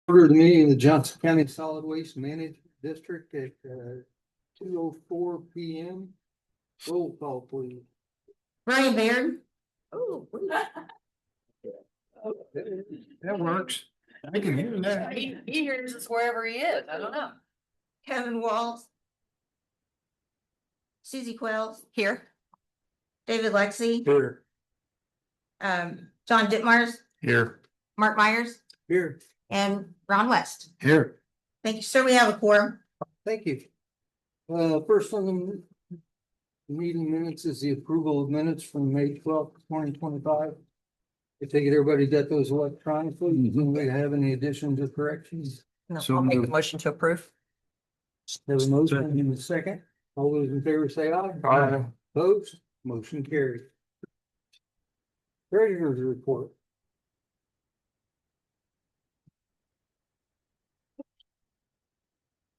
Order the meeting of the Johnson County Solid Waste Management District at 2:04 p.m. Roll call, please. Brian Baird. Oh, That works. I can hear that. he hears us wherever he is. I don't know. Kevin Walls. Susie Quells here. David Lexi. Here. John Ditmars, Here. Mark Myers, Here. and Ron West. Here. Thank you, sir. We have a quorum. Thank you. First on the meeting minutes is the approval of minutes from May 12th, 2025. I take it everybody got those electronically. Does anybody have any additions or corrections? No, So I'll make a moved. motion to approve. Have a motion in a second. All those in favor say aye. Aye. Opposed? Motion carried. Treasurer's report.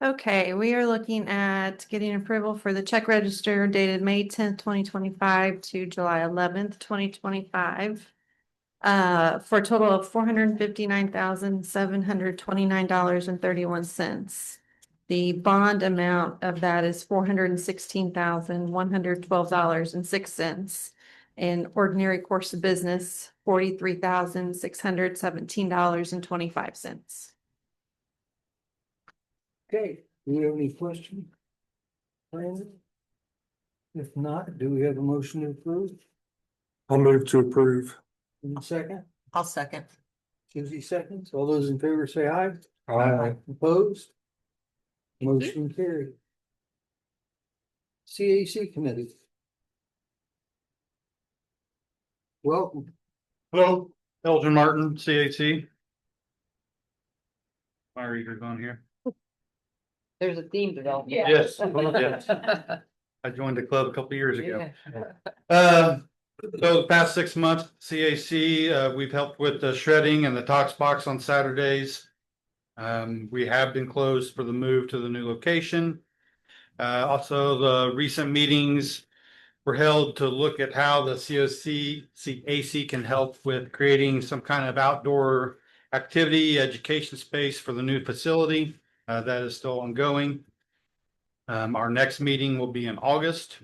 Okay, we are looking at getting approval for the check register dated May 10th, 2025 to July 11th, 2025. For a total of $459,729.31. The bond amount of that is $416,112.06. In ordinary course of business, $43,617.25. Okay, do we have any questions? Brandon? If not, do we have a motion to approve? I'll move to approve. In a second, I'll second. Susie seconds. All those in favor say aye. Aye. Opposed? Motion carried. CAC committee. Welcome. Hello, Elgin Martin, CAC. My reader's on here. There's a theme developing. Yes, yes. I joined the club a couple of years ago. So the past 6 months, CAC, we've helped with the shredding and the Tox box on Saturdays. We have been closed for the move to the new location. Also, the recent meetings were held to look at how the CAC can help with creating some kind of outdoor activity, education space for the new facility. That is still ongoing. Our next meeting will be in August.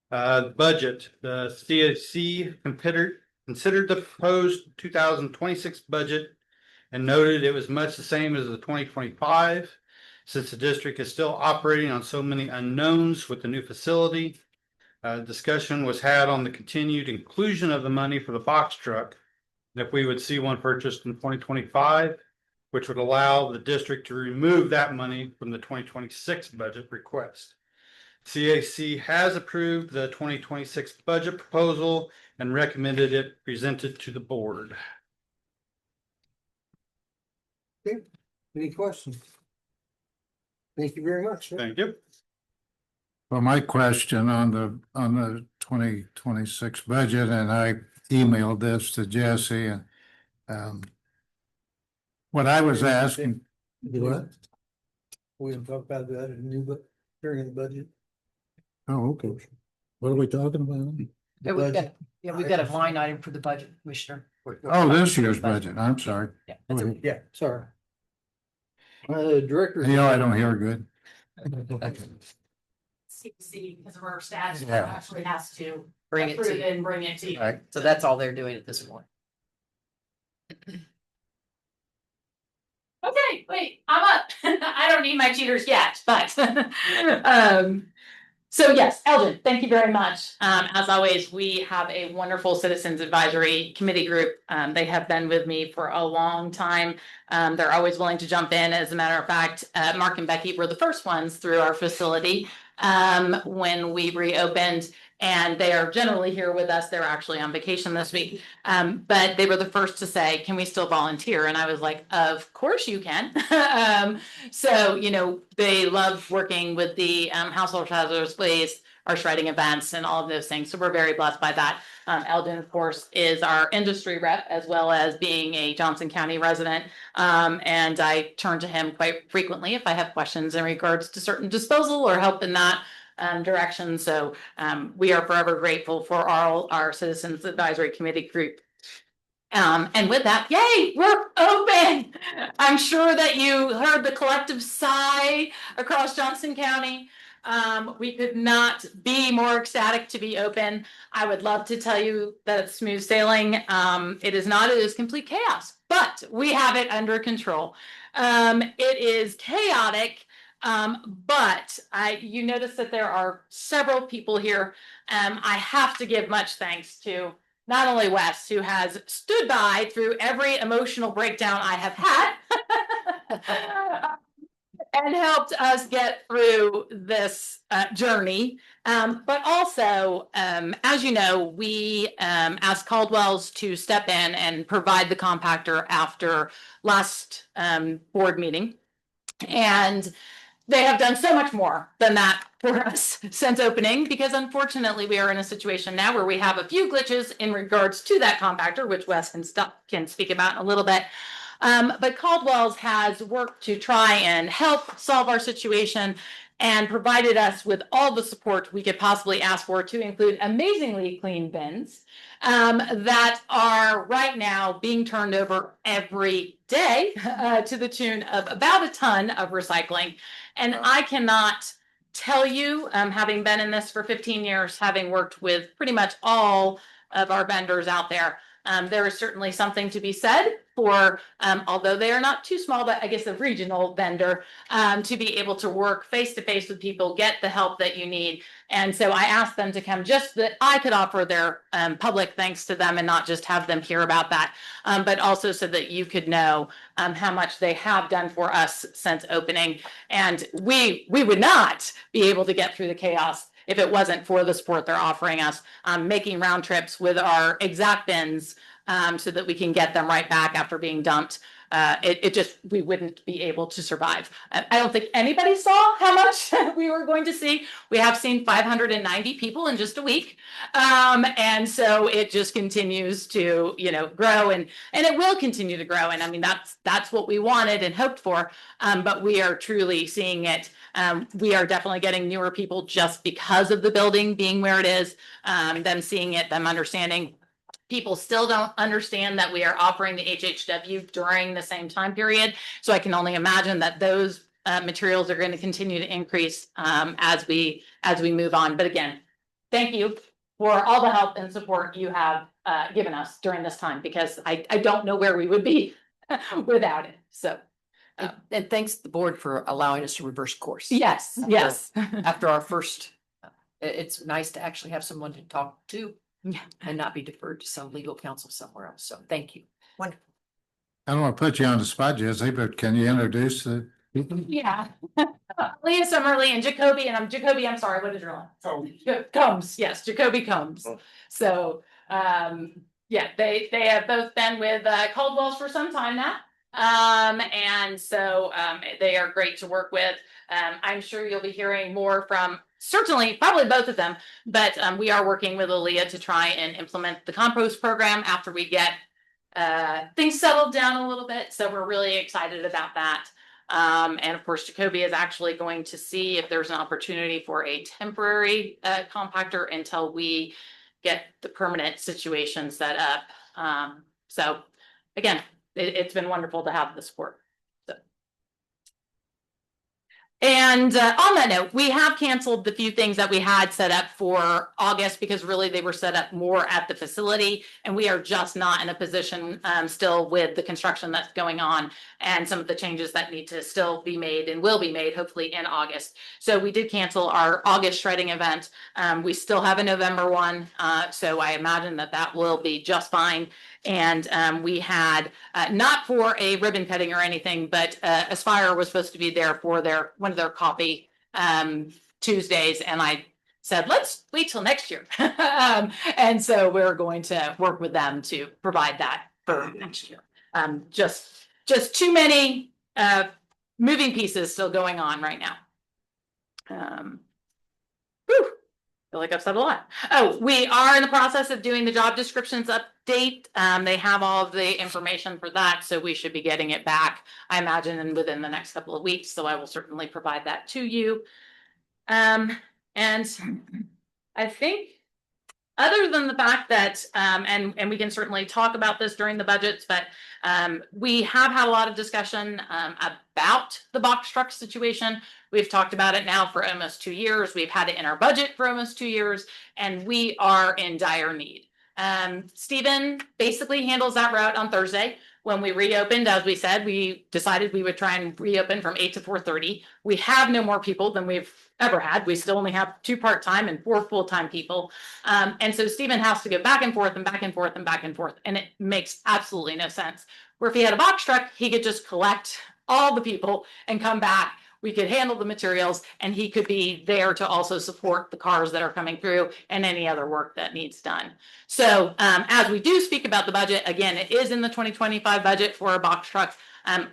Budget, the CAC considered the proposed 2026 budget and noted it was much the same as the 2025. Since the district is still operating on so many unknowns with the new facility. Discussion was had on the continued inclusion of the money for the box truck. If we would see one purchased in 2025, which would allow the district to remove that money from the 2026 budget request. CAC has approved the 2026 budget proposal and recommended it presented to the board. Okay, any questions? Thank you very much. sir. Thank you. Well, my question on the 2026 budget, and I emailed this to Jesse and what I was asking. What? We can talk about that in a new, but during the budget. Oh, okay. What are we talking about? We've got a line item for the budget, Commissioner. Oh, this year's budget. I'm sorry. Yeah, that's a- Yeah, sorry. Director. You know, I don't hear good. CC, because of our status, Yeah. actually has to Bring it approve to it you. and bring it to you. Right, so that's all they're doing at this point. Okay, wait, I'm up. I don't need my cheaters yet, but so yes, Elgin, thank you very much. As always, we have a wonderful Citizens Advisory Committee group. They have been with me for a long time. They're always willing to jump in. As a matter of fact, Mark and Becky were the first ones through our facility when we reopened. And they are generally here with us. They're actually on vacation this week. But they were the first to say, can we still volunteer? And I was like, of course you can. So, you know, they love working with the household hazardous waste, our shredding events and all of those things. So we're very blessed by that. Eldon, of course, is our industry rep as well as being a Johnson County resident. And I turn to him quite frequently if I have questions in regards to certain disposal or help in that direction. So we are forever grateful for all our Citizens Advisory Committee group. And with that, yay, we're open. I'm sure that you heard the collective sigh across Johnson County. We could not be more ecstatic to be open. I would love to tell you that it's smooth sailing. It is not, it is complete chaos, but we have it under control. It is chaotic, but you notice that there are several people here. I have to give much thanks to not only Wes, who has stood by through every emotional breakdown I have had and helped us get through this journey. But also, as you know, we asked Caldwell's to step in and provide the compactor after last board meeting. And they have done so much more than that for us since opening, because unfortunately we are in a situation now where we have a few glitches in regards to that compactor, which Wes can speak about in a little bit. But Caldwell's has worked to try and help solve our situation and provided us with all the support we could possibly ask for, to include amazingly clean bins that are right now being turned over every day to the tune of about a ton of recycling. And I cannot tell you, having been in this for 15 years, having worked with pretty much all of our vendors out there, there is certainly something to be said for, although they are not too small, but I guess a regional vendor, to be able to work face to face with people, get the help that you need. And so I asked them to come just that I could offer their public thanks to them and not just have them hear about that, but also so that you could know how much they have done for us since opening. And we would not be able to get through the chaos if it wasn't for the support they're offering us, making round trips with our exact bins so that we can get them right back after being dumped. We wouldn't be able to survive. I don't think anybody saw how much we were going to see. We have seen 590 people in just a week. And so it just continues to, grow and it will continue to grow. And I mean, that's what we wanted and hoped for. But we are truly seeing it. We are definitely getting newer people just because of the building being where it is, them seeing it, them understanding. People still don't understand that we are offering the HHW during the same time period. So I can only imagine that those materials are going to continue to increase as we move on. But again, thank you for all the help and support you have given us during this time, because I don't know where we would be without it. So. And thanks the board for allowing us to reverse course. Yes, yes. After our first, it's nice to actually have someone to talk to. Yeah. And not be deferred to some legal counsel somewhere else. So thank you. Wonderful. I don't want to put you on the spot, Jesse, but can you introduce the people? Yeah. Leah Summerly and Jacoby, and I'm sorry, what is your name? Combs, yes, Jacoby Combs. So, yeah, they have both been with Caldwell's for some time now. And so they are great to work with. I'm sure you'll be hearing more from certainly probably both of them, but we are working with Aaliyah to try and implement the compost program after we get things settled down a little bit. So we're really excited about that. And of course, Jacoby is actually going to see if there's an opportunity for a temporary compactor until we get the permanent situation set up. So again, it's been wonderful to have the support. And on that note, we have canceled the few things that we had set up for August, because really they were set up more at the facility, and we are just not in a position still with the construction that's going on and some of the changes that need to still be made and will be made hopefully in August. So we did cancel our August shredding event. We still have a November one, so I imagine that will be just fine. And we had not for a ribbon cutting or anything, but Aspire was supposed to be there for one of their coffee Tuesdays, and I said, let's wait till next year. And so we're going to work with them to provide that for next year. Just too many moving pieces still going on right now. Feel like I've said a lot. Oh, we are in the process of doing the job descriptions update. They have all of the information for that, so we should be getting it back, I imagine, within the next couple of weeks. So I will certainly provide that to you. And I think other than the fact that, and we can certainly talk about this during the budgets, but we have had a lot of discussion about the box truck situation. We've talked about it now for almost 2 years. We've had it in our budget for almost 2 years, and we are in dire need. Stephen basically handles that route on Thursday. When we reopened, as we said, we decided we would try and reopen from 8 to 4:30. We have no more people than we've ever had. We still only have 2 part-time and 4 full-time people. And so Stephen has to go back and forth and back and forth and back and forth, and it makes absolutely no sense. Where if he had a box truck, he could just collect all the people and come back. We could handle the materials, and he could be there to also support the cars that are coming through and any other work that needs done. So as we do speak about the budget, again, it is in the 2025 budget for a box truck.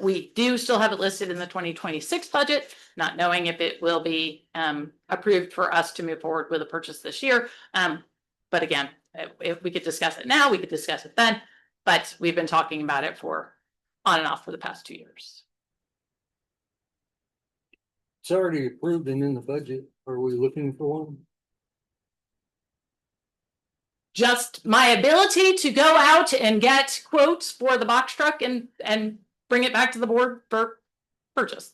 We do still have it listed in the 2026 budget, not knowing if it will be approved for us to move forward with a purchase this year. But again, if we could discuss it now, we could discuss it then. But we've been talking about it for on and off for the past 2 years. It's already approved and in the budget. Are we looking for one? Just my ability to go out and get quotes for the box truck and bring it back to the board for purchase.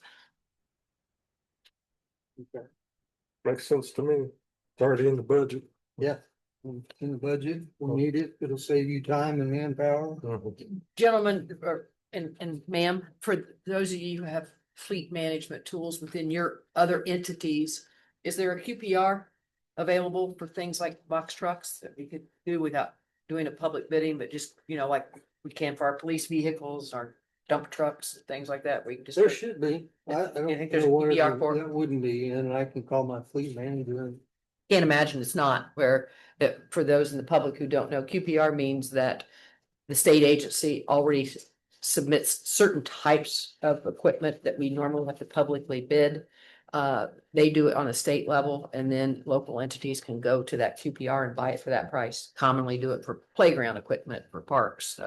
Makes sense to me. It's already in the budget. Yeah. In the budget, we'll need it. It'll save you time and manpower. Gentlemen, and ma'am, for those of you who have fleet management tools within your other entities, is there a QPR available for things like box trucks that we could do without doing a public bidding, but just, like we can for our police vehicles, our dump trucks, things like that? We can just. There should be. I You don't think there's know a where PPR for it? that wouldn't be, and I can call my fleet manager and Can't imagine it's not, where, for those in the public who don't know, QPR means that the state agency already submits certain types of equipment that we normally have to publicly bid. They do it on a state level, and then local entities can go to that QPR and buy it for that price. Commonly do it for playground equipment, for parks,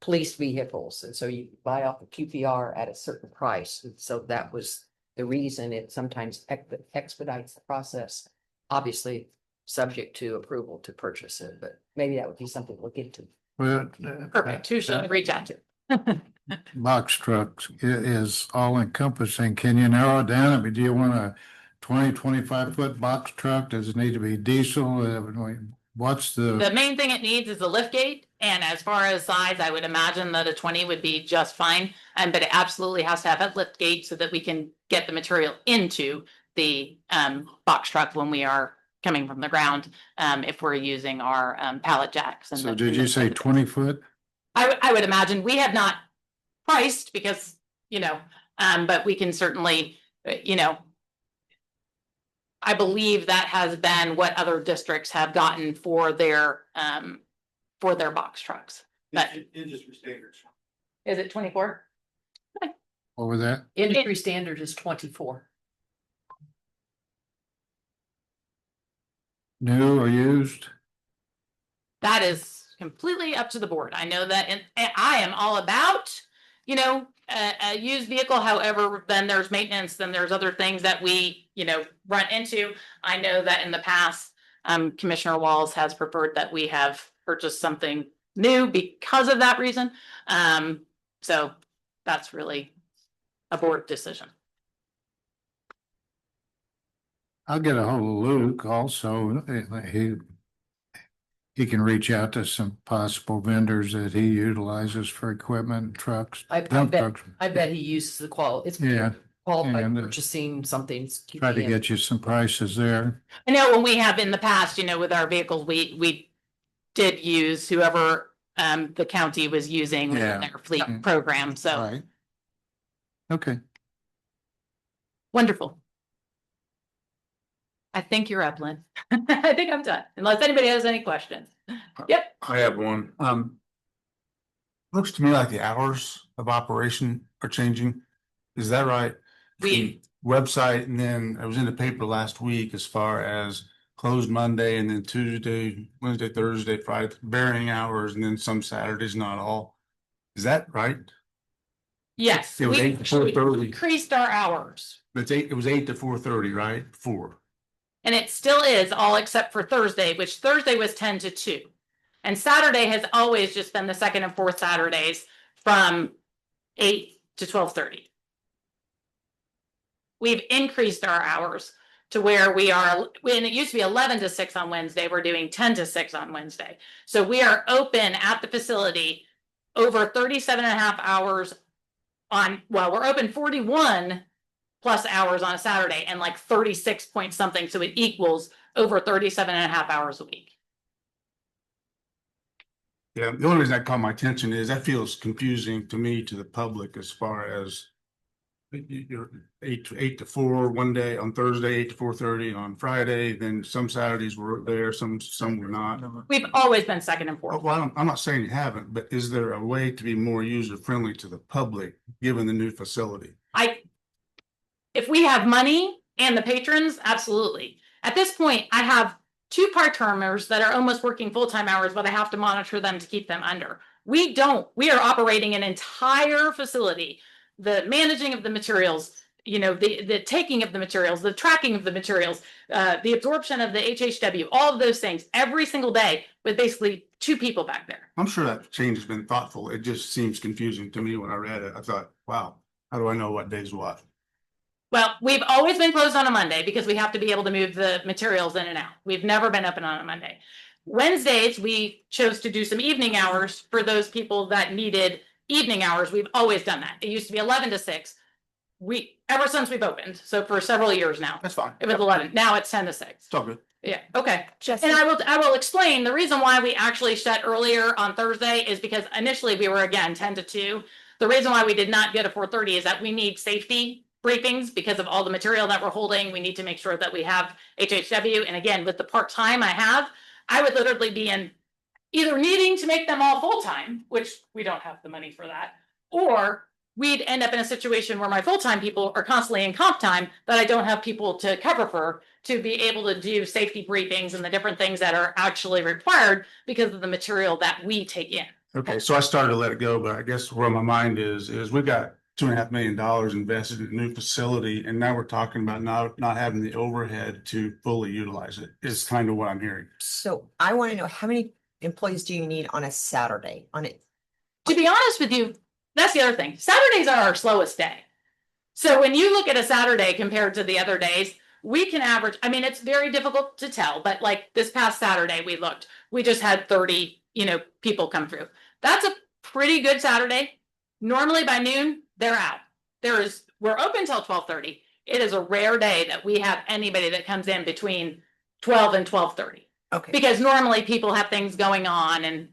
police vehicles, and so you buy off the QPR at a certain price. And so that was the reason it sometimes expedites the process. Obviously, subject to approval to purchase it, but maybe that would be something to look into. Well, Perfect. Who should I reach out to? box trucks is all encompassing. Can you narrow it down? I mean, do you want a 25 foot box truck? Does it need to be diesel? What's The the, main thing it needs is a lift gate, and as far as size, I would imagine that a 20 would be just fine. But it absolutely has to have a lift gate so that we can get the material into the box truck when we are coming from the ground, if we're using our pallet jacks. And so did you say 20 foot? I would imagine. We have not priced because, but we can certainly, I believe that has been what other districts have gotten for their box trucks. But Industry standards. is it 24? What was that? Industry standard is 24. New or used? That is completely up to the board. I know that, and I am all about, a used vehicle. However, then there's maintenance, then there's other things that we, run into. I know that in the past, Commissioner Walls has preferred that we have purchased something new because of that reason. So that's really a board decision. I'll get a hold of Luke also. He can reach out to some possible vendors that he utilizes for equipment, trucks, I dump bet, trucks. I bet he uses the quality. It's Yeah, qualified and, purchasing something. try to get you some prices there. I know when we have in the past, with our vehicles, we did use whoever the county was using within Yeah. their fleet program. So Right. Okay. wonderful. I think you're up, Lynn. I think I'm done, unless anybody has any questions. Yep. I have one. Looks to me like the hours of operation are changing. Is that right? We- Website, and then I was in the paper last week as far as closed Monday and then Tuesday, Wednesday, Thursday, Friday, varying hours, and then some Saturdays, not all. Is that right? Yes, It was we 8 to 4:30. increased our hours. It was 8 to 4:30, right? 4. And it still is, all except for Thursday, which Thursday was 10 to 2. And Saturday has always just been the second and fourth Saturdays from 8 to 12:30. We've increased our hours to where we are, when it used to be 11 to 6 on Wednesday, we're doing 10 to 6 on Wednesday. So we are open at the facility over 37 and a half hours we're open 41 plus hours on a Saturday and like 36 point something. So it equals over 37 and a half hours a week. Yeah, the only reason that caught my attention is that feels confusing to me, to the public, as far as you're 8 to 4 one day on Thursday, 8 to 4:30 on Friday, then some Saturdays were there, some were not. We've always been second and fourth. Well, I'm not saying you haven't, but is there a way to be more user friendly to the public, given the new facility? If we have money and the patrons, absolutely. At this point, I have 2 part-timers that are almost working full-time hours, but I have to monitor them to keep them under. We are operating an entire facility, the managing of the materials, the taking of the materials, the tracking of the materials, the absorption of the HHW, all of those things every single day with basically 2 people back there. I'm sure that change has been thoughtful. It just seems confusing to me when I read it. I thought, wow, how do I know what day's what? Well, we've always been closed on a Monday because we have to be able to move the materials in and out. We've never been open on a Monday. Wednesdays, we chose to do some evening hours for those people that needed evening hours. We've always done that. It used to be 11 to 6. Ever since we've opened, so for several years now. That's fine. It was 11. Now it's 10 to 6. It's all good. Yeah, okay. Jesse, And I will explain the reason why we actually shut earlier on Thursday is because initially we were again 10 to 2. The reason why we did not go to 4:30 is that we need safety briefings because of all the material that we're holding. We need to make sure that we have HHW. And again, with the part-time I would literally be in either needing to make them all full-time, which we don't have the money for that, or we'd end up in a situation where my full-time people are constantly in comp time that I don't have people to cover for to be able to do safety briefings and the different things that are actually required because of the material that we take in. Okay, so I started to let it go, but I guess where my mind is we've got $2.5 million invested in a new facility, and now we're talking about not having the overhead to fully utilize it, is kind of what I'm hearing. So I want to know, how many employees do you need on a Saturday on it? To be honest with you, that's the other thing. Saturdays are our slowest day. So when you look at a Saturday compared to the other days, we can average, it's very difficult to tell, but like this past Saturday we just had 30, people come through. That's a pretty good Saturday. Normally by noon, they're out. We're open till 12:30. It is a rare day that we have anybody that comes in between 12 and 12:30. Okay. Because normally people have things going on and,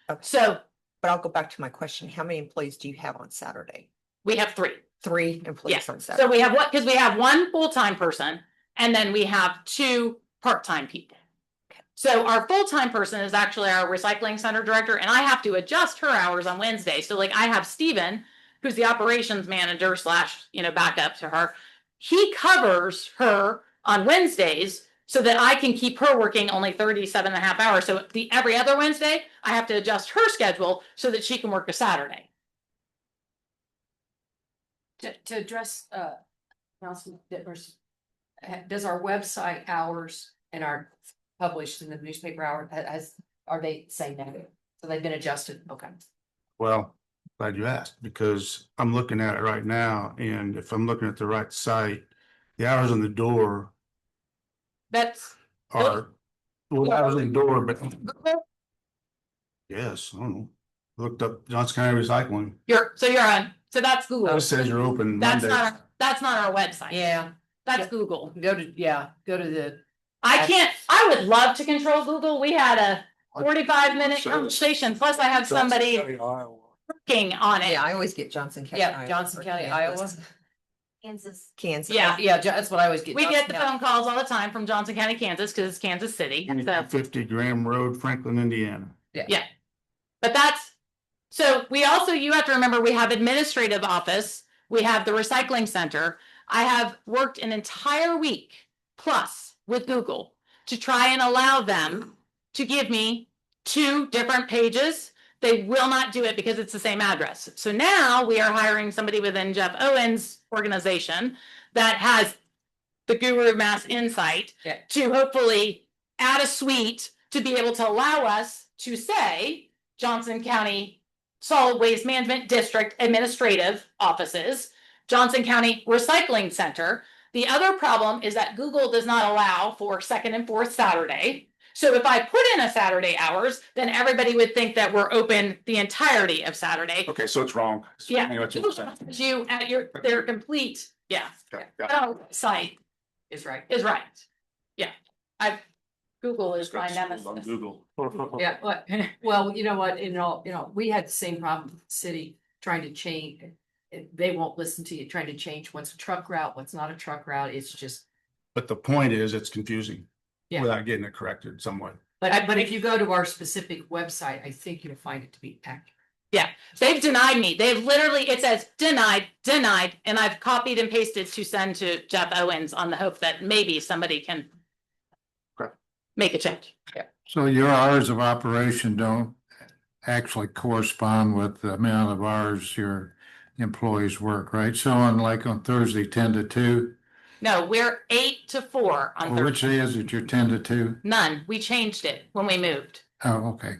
Okay. so But I'll go back to my question. How many employees do you have on Saturday? we have 3. 3 employees Yeah. on Saturday. So we have because we have 1 full-time person and then we have 2 part-time people. So our full-time person is actually our recycling center director, and I have to adjust her hours on Wednesday. So like I have Steven, who's the operations manager / backup to her. He covers her on Wednesdays so that I can keep her working only 37 and a half hours. So every other Wednesday, I have to adjust her schedule so that she can work a Saturday. To address, Councilman Dittmer's, does our website hours and our published in the newspaper hour, are they saying that? So they've been adjusted, okay. Well, glad you asked, because I'm looking at it right now, and if I'm looking at the right site, the hours on the door That's are, well, hours on the door, but yes, I don't know. Looked up Johnson County Recycling. so that's Google. It says you're open That's Monday. not our website. Yeah, That's Google. go to the, I would love to control Google. We had a 45-minute conversation, plus I have somebody working on it. Yeah, I always get Johnson County. yeah, Johnson County, Iowa. Kansas. Yeah. Yeah, that's what I always get. We get the Johnson phone calls all the time from Johnson County, Kansas, because it's Kansas City. So, 50 Graham Road, Franklin, Indiana. but you have to remember, we have administrative office. We have the recycling center. I have worked an entire week plus with Google to try and allow them to give me 2 different pages. They will not do it because it's the same address. So now we are hiring somebody within Jeff Owen's organization that has the Guru Mass Insight Yeah. to hopefully add a suite to be able to allow us to say Johnson County Solid Waste Management District Administrative Offices, Johnson County Recycling Center. The other problem is that Google does not allow for second and fourth Saturday. So if I put in a Saturday hours, then everybody would think that we're open the entirety of Saturday. Okay, so it's wrong. Yeah. Anyway, that's what I'm saying. You at your, they're complete, yeah. Okay, got it. Site Is right. is right. Yeah, Google is my Got schooled on nemesis. Google. Yeah, well, you know what, we had the same problem with the city trying to change. They won't listen to you, trying to change what's a truck route, what's not a truck route. It's just, But the point is, it's confusing. Yeah. Without getting it corrected somewhat. but if you go to our specific website, I think you'll find it to be accurate. They've denied me. They've literally, it says denied, and I've copied and pasted to send to Jeff Owens on the hope that maybe somebody can Okay. make a change. So your hours of operation don't actually correspond with the amount of hours your employees work, right? So on Thursday, 10 to 2, No, we're 8 to 4 on or which Thursday. day is it? You're 10 to 2? None. We changed it when we moved. Oh, okay.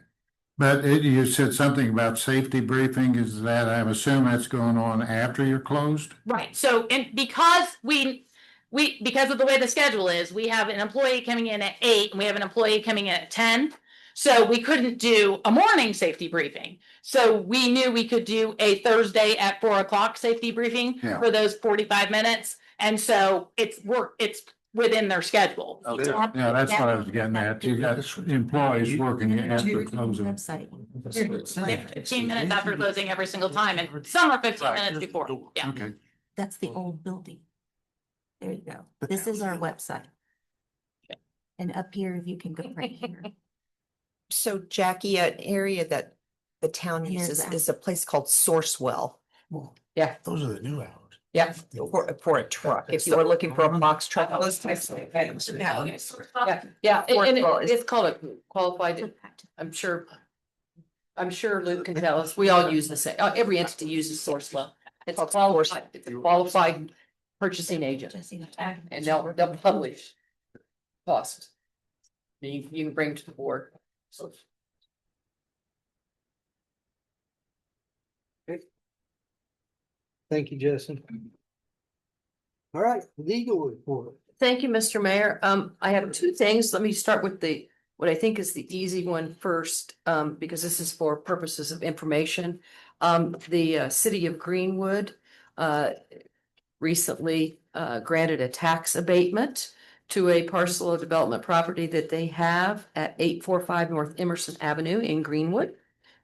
But you said something about safety briefing. Is that, I assume that's going on after you're closed? Right, so, and because because of the way the schedule is, we have an employee coming in at 8 and we have an employee coming in at 10. So we couldn't do a morning safety briefing. So we knew we could do a Thursday at 4 o'clock safety briefing Yeah. for those 45 minutes. And so it's within their schedule. Okay. Yeah, that's what I was getting at. You got employees working after closing. 15 minutes after closing every single time, and some are 15 minutes before, yeah. Okay. That's the old building. There you go. This is our website. And up here, you can go right here. So Jackie, an area that the town Here's uses that. is a place called Sourcewell. Yeah, Those are the new hours. yeah. For a truck, if you were looking for a box truck, those types of things. Yeah, yeah, and Sourcewell is- it's called a qualified, I'm sure Luke can tell us, we all use the same, every entity uses Sourcewell. It's a qualified purchasing agent, Jesse, and they'll publish costs. You can bring to the board. Thank you, Justin. All right, legal report. Thank you, Mr. Mayor. I have two things. Let me start with what I think is the easy one first, because this is for purposes of information. The city of Greenwood recently granted a tax abatement to a parcel of development property that they have at 845 North Emerson Avenue in Greenwood.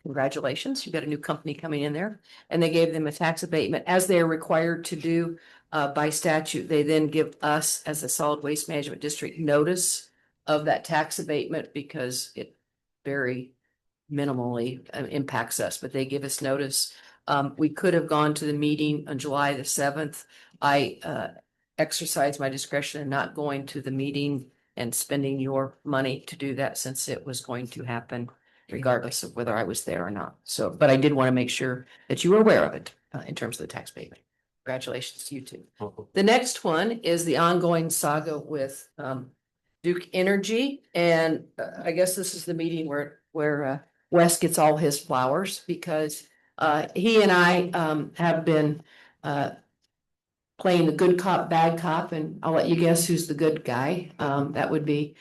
Congratulations, you've got a new company coming in there. And they gave them a tax abatement as they are required to do by statute. They then give us as a solid waste management district notice of that tax abatement because it very minimally impacts us, but they give us notice. We could have gone to the meeting on July the 7th. I exercised my discretion in not going to the meeting and spending your money to do that since it was going to happen regardless of whether I was there or not. So, but I did want to make sure that you were aware of it in terms of the tax payment. Congratulations to you too. The next one is the ongoing saga with Duke Energy. And I guess this is the meeting where Wes gets all his flowers because he and I have been playing the good cop, bad cop, and I'll let you guess who's the good guy. That would be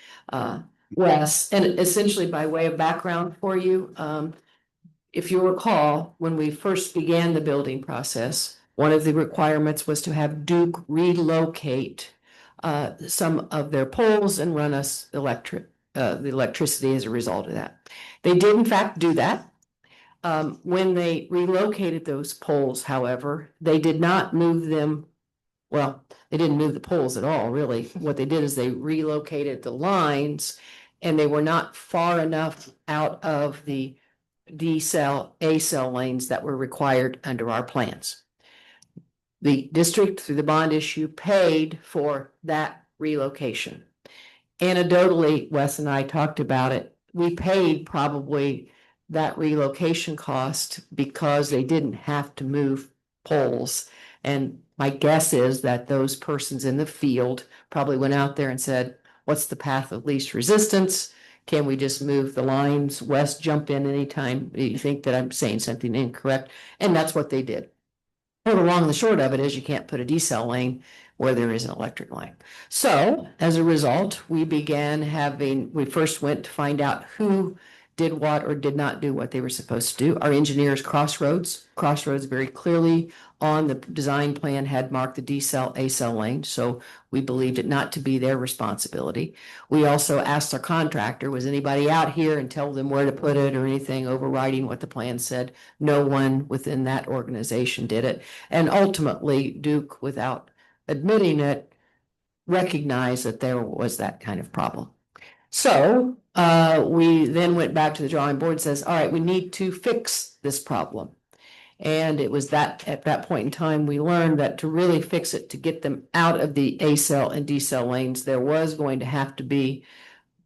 Wes. And essentially by way of background for you, if you recall, when we first began the building process, one of the requirements was to have Duke relocate some of their poles and run us the electricity as a result of that. They did in fact do that. When they relocated those poles, however, they did not move them. Well, they didn't move the poles at all, really. What they did is they relocated the lines and they were not far enough out of the D cell, A cell lanes that were required under our plans. The district, through the bond issue, paid for that relocation. Anecdotally, Wes and I talked about it. We paid probably that relocation cost because they didn't have to move poles. And my guess is that those persons in the field probably went out there and said, what's the path of least resistance? Can we just move the lines west, jump in anytime you think that I'm saying something incorrect? And that's what they did. Well, the long and the short of it is you can't put a decel lane where there is an electric line. So as a result, we first went to find out who did what or did not do what they were supposed to do. Our engineers, Crossroads very clearly on the design plan had marked the decel, acel lane. So we believed it not to be their responsibility. We also asked our contractor, was anybody out here, and tell them where to put it or anything overriding what the plan said. No one within that organization did it. And ultimately, Duke, without admitting it, recognized that there was that kind of problem. So we then went back to the drawing board and says, all right, we need to fix this problem. And it was that at that point in time, we learned that to really fix it, to get them out of the A-cell and D-cell lanes, there was going to have to be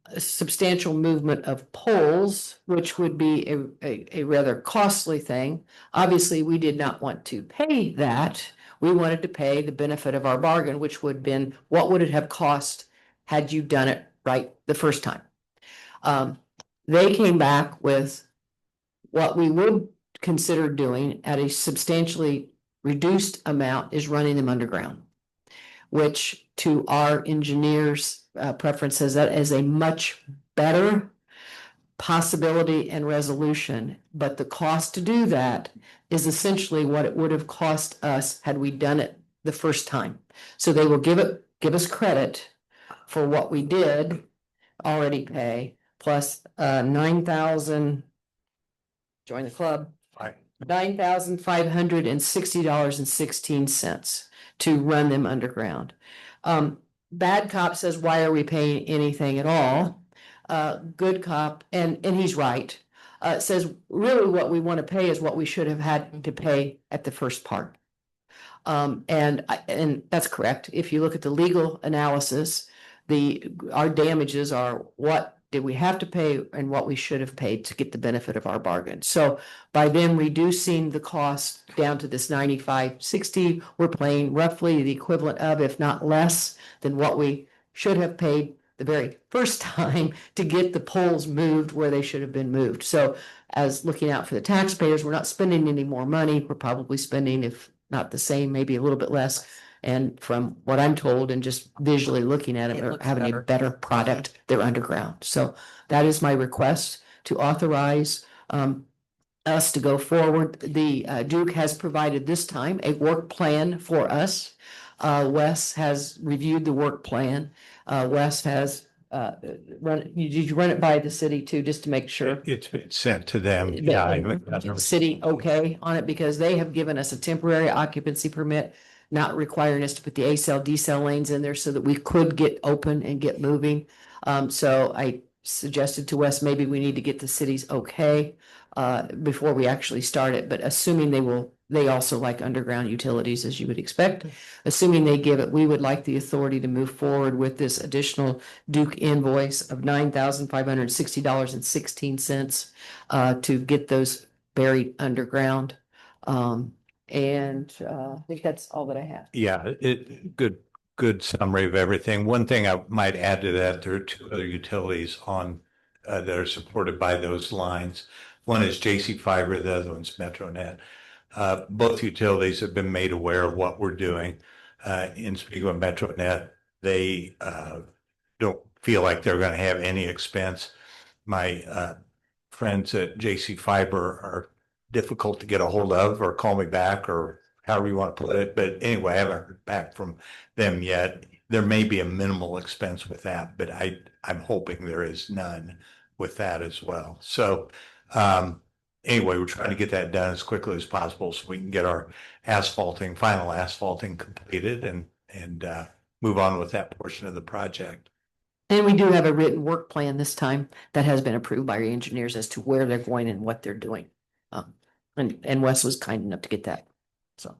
a substantial movement of poles, which would be a rather costly thing. Obviously, we did not want to pay that. We wanted to pay the benefit of our bargain, which would have been, what would it have cost had you done it right the first time? They came back with what we would consider doing at a substantially reduced amount is running them underground, which to our engineers' preferences, that is a much better possibility and resolution. But the cost to do that is essentially what it would have cost us had we done it the first time. So they will give us credit for what we did already pay, plus 9,000, join the club, $9,560.16 to run them underground. Bad cop says, why are we paying anything at all? Good cop, and he's right, says really what we want to pay is what we should have had to pay at the first part. And that's correct. If you look at the legal analysis, our damages are what did we have to pay and what we should have paid to get the benefit of our bargain. So by then reducing the cost down to this 95.60, we're paying roughly the equivalent of, if not less than what we should have paid the very first time to get the poles moved where they should have been moved. So as looking out for the taxpayers, we're not spending any more money. We're probably spending, if not the same, maybe a little bit less. And from what I'm told and just visually looking at it, they're having a better product. They're underground. So that is my request to authorize us to go forward. The Duke has provided this time a work plan for us. Wes has reviewed the work plan. Wes has did you run it by the city too, just to make sure? It's been sent to them. Yeah. City okay on it, because they have given us a temporary occupancy permit, not requiring us to put the A-cell, D-cell lanes in there so that we could get open and get moving. So I suggested to Wes, maybe we need to get the city's okay before we actually start it, but assuming they also like underground utilities, as you would expect. Assuming they give it, we would like the authority to move forward with this additional Duke invoice of $9,560.16 to get those buried underground. And I think that's all that I have. Yeah, good summary of everything. One thing I might add to that, there are two other utilities on that are supported by those lines. One is JC Fiber, the other one's MetroNet. Both utilities have been made aware of what we're doing. In speaking of MetroNet, they don't feel like they're going to have any expense. My friends at JC Fiber are difficult to get a hold of, or call me back, or however you want to put it. But anyway, I haven't heard back from them yet. There may be a minimal expense with that, but I'm hoping there is none with that as well. So anyway, we're trying to get that done as quickly as possible so we can get our final asphalting completed and move on with that portion of the project. And we do have a written work plan this time that has been approved by our engineers as to where they're going and what they're doing. And Wes was kind enough to get that. So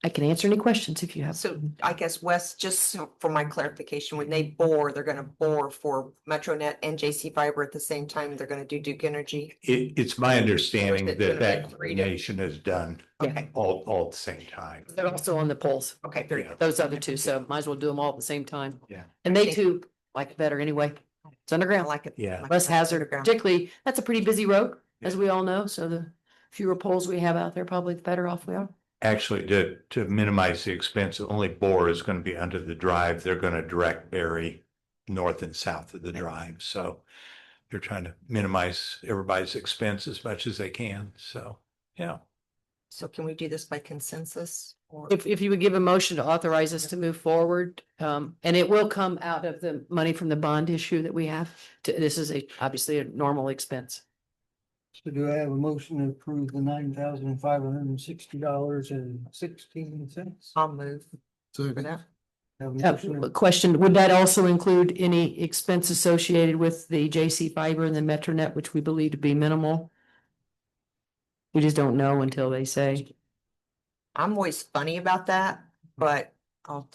I can answer any questions if you have. So I guess Wes, just for my clarification, when they bore, they're gonna bore for MetroNet and JC Fiber at the same time. They're gonna do Duke Energy. It's my understanding It's that gonna that be three coordination is done Okay, all at the same time. They're also on the polls, okay, very Yeah. good. those other two, so might as well do them all at the same time. Yeah. And they Thank too like it better anyway. It's I underground, like it. Yeah. Like less it. hazard, Underground. particularly, that's a pretty busy road, as we all know, so the fewer poles we have out there, probably the better off we are. Actually, to minimize the expense, the only bore is going to be under the drive. They're going to direct bury north and south of the drive. So they're trying to minimize everybody's expense as much as they can. So, yeah. So can we do this by consensus or? If you would give a motion to authorize us to move forward, and it will come out of the money from the bond issue that we have. This is obviously a normal expense. So do I have a motion to approve the $9,560.16? I'll move for Second. that. Have a motion to- Question, would that also include any expense associated with the JC Fiber and the MetroNet, which we believe to be minimal? We just don't know until they say. I'm always funny about that, but I'll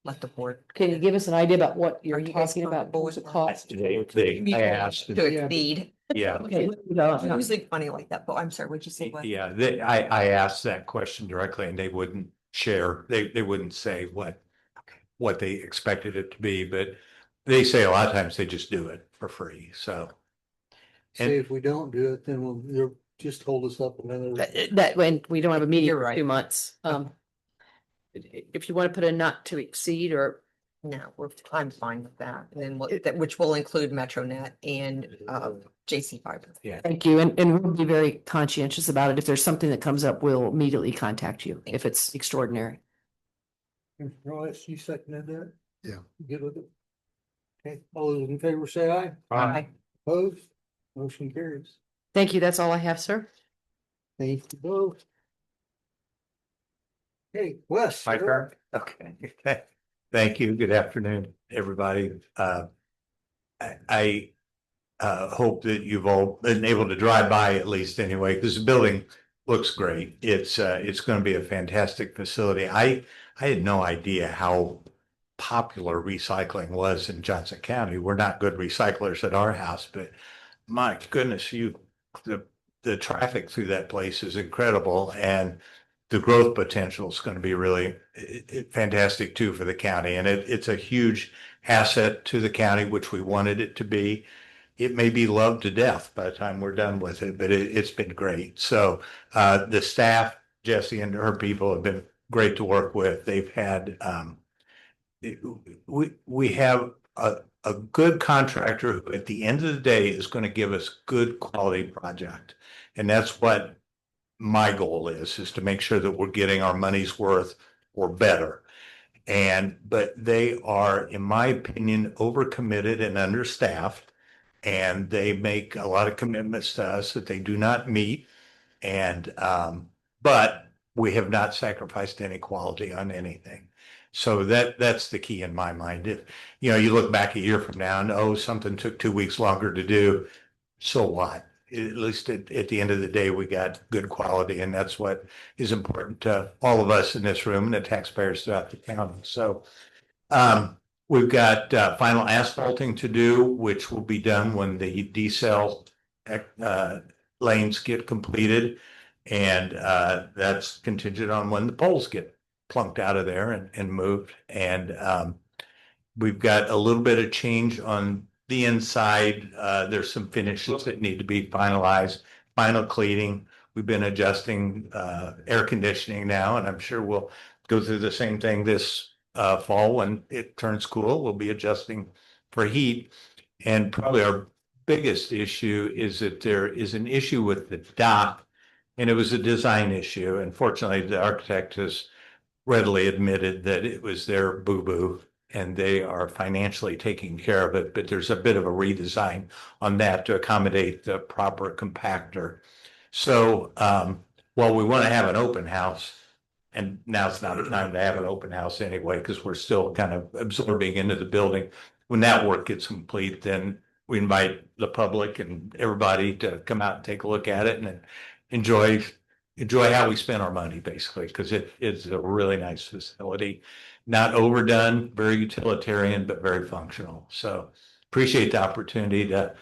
let the board. Can you give us an idea about what you're Are you guys talking about, comfortable what the with that? cost? I asked, To exceed. yeah. Okay, I'm usually funny like that, but I'm sorry, what'd you say? Wes? Yeah, I asked that question directly and they wouldn't share, they wouldn't say what they expected it to be, but they say a lot of times they just do it for free, so. Say if we don't do it, then they'll just hold us up another. That when we don't have a meeting You're for right. 2 months. If you want to put a not to exceed or No, I'm fine with that. And then which will include MetroNet and JC Fiber. Yeah. thank you, and we'll be very conscientious about it. If there's something that comes up, we'll immediately contact you if it's extraordinary. Royce, you seconded that? Yeah. Good with it? Okay, all those in favor say aye. Aye. Opposed? Motion carries. Thank you. That's all I have, sir. Thank you both. Okay, Wes. My you're up. turn? Okay. Thank you. Good afternoon, everybody. I hope that you've all been able to drive by at least anyway, because the building looks great. It's going to be a fantastic facility. I had no idea how popular recycling was in Johnson County. We're not good recyclers at our house, but my goodness, the traffic through that place is incredible, and the growth potential is going to be really fantastic too for the county. And it's a huge asset to the county, which we wanted it to be. It may be loved to death by the time we're done with it, but it's been great. So the staff, Jessie and her people, have been great to work with. They've had we have a good contractor who at the end of the day is going to give us good quality project. And that's what my goal is to make sure that we're getting our money's worth or better. But they are, in my opinion, overcommitted and understaffed. And they make a lot of commitments to us that they do not meet. But we have not sacrificed any quality on anything. So that's the key in my mind. If, you look back a year from now and, oh, something took 2 weeks longer to do, so what? At least at the end of the day, we got good quality, and that's what is important to all of us in this room and the taxpayers throughout the county. So we've got final asphalting to do, which will be done when the D-cell lanes get completed. And that's contingent on when the poles get plunked out of there and moved. And we've got a little bit of change on the inside. There's some finishes that need to be finalized, final cleaning. We've been adjusting air conditioning now, and I'm sure we'll go through the same thing this fall when it turns cool. We'll be adjusting for heat. And probably our biggest issue is that there is an issue with the dock, and it was a design issue. And fortunately, the architect has readily admitted that it was their boo-boo, and they are financially taking care of it. But there's a bit of a redesign on that to accommodate the proper compactor. So while we want to have an open house, and now's not the time to have an open house anyway, because we're still kind of absorbing into the building. When that work gets complete, then we invite the public and everybody to come out and take a look at it and enjoy enjoy how we spend our money, basically, because it is a really nice facility. Not overdone, very utilitarian, but very functional. So appreciate the opportunity to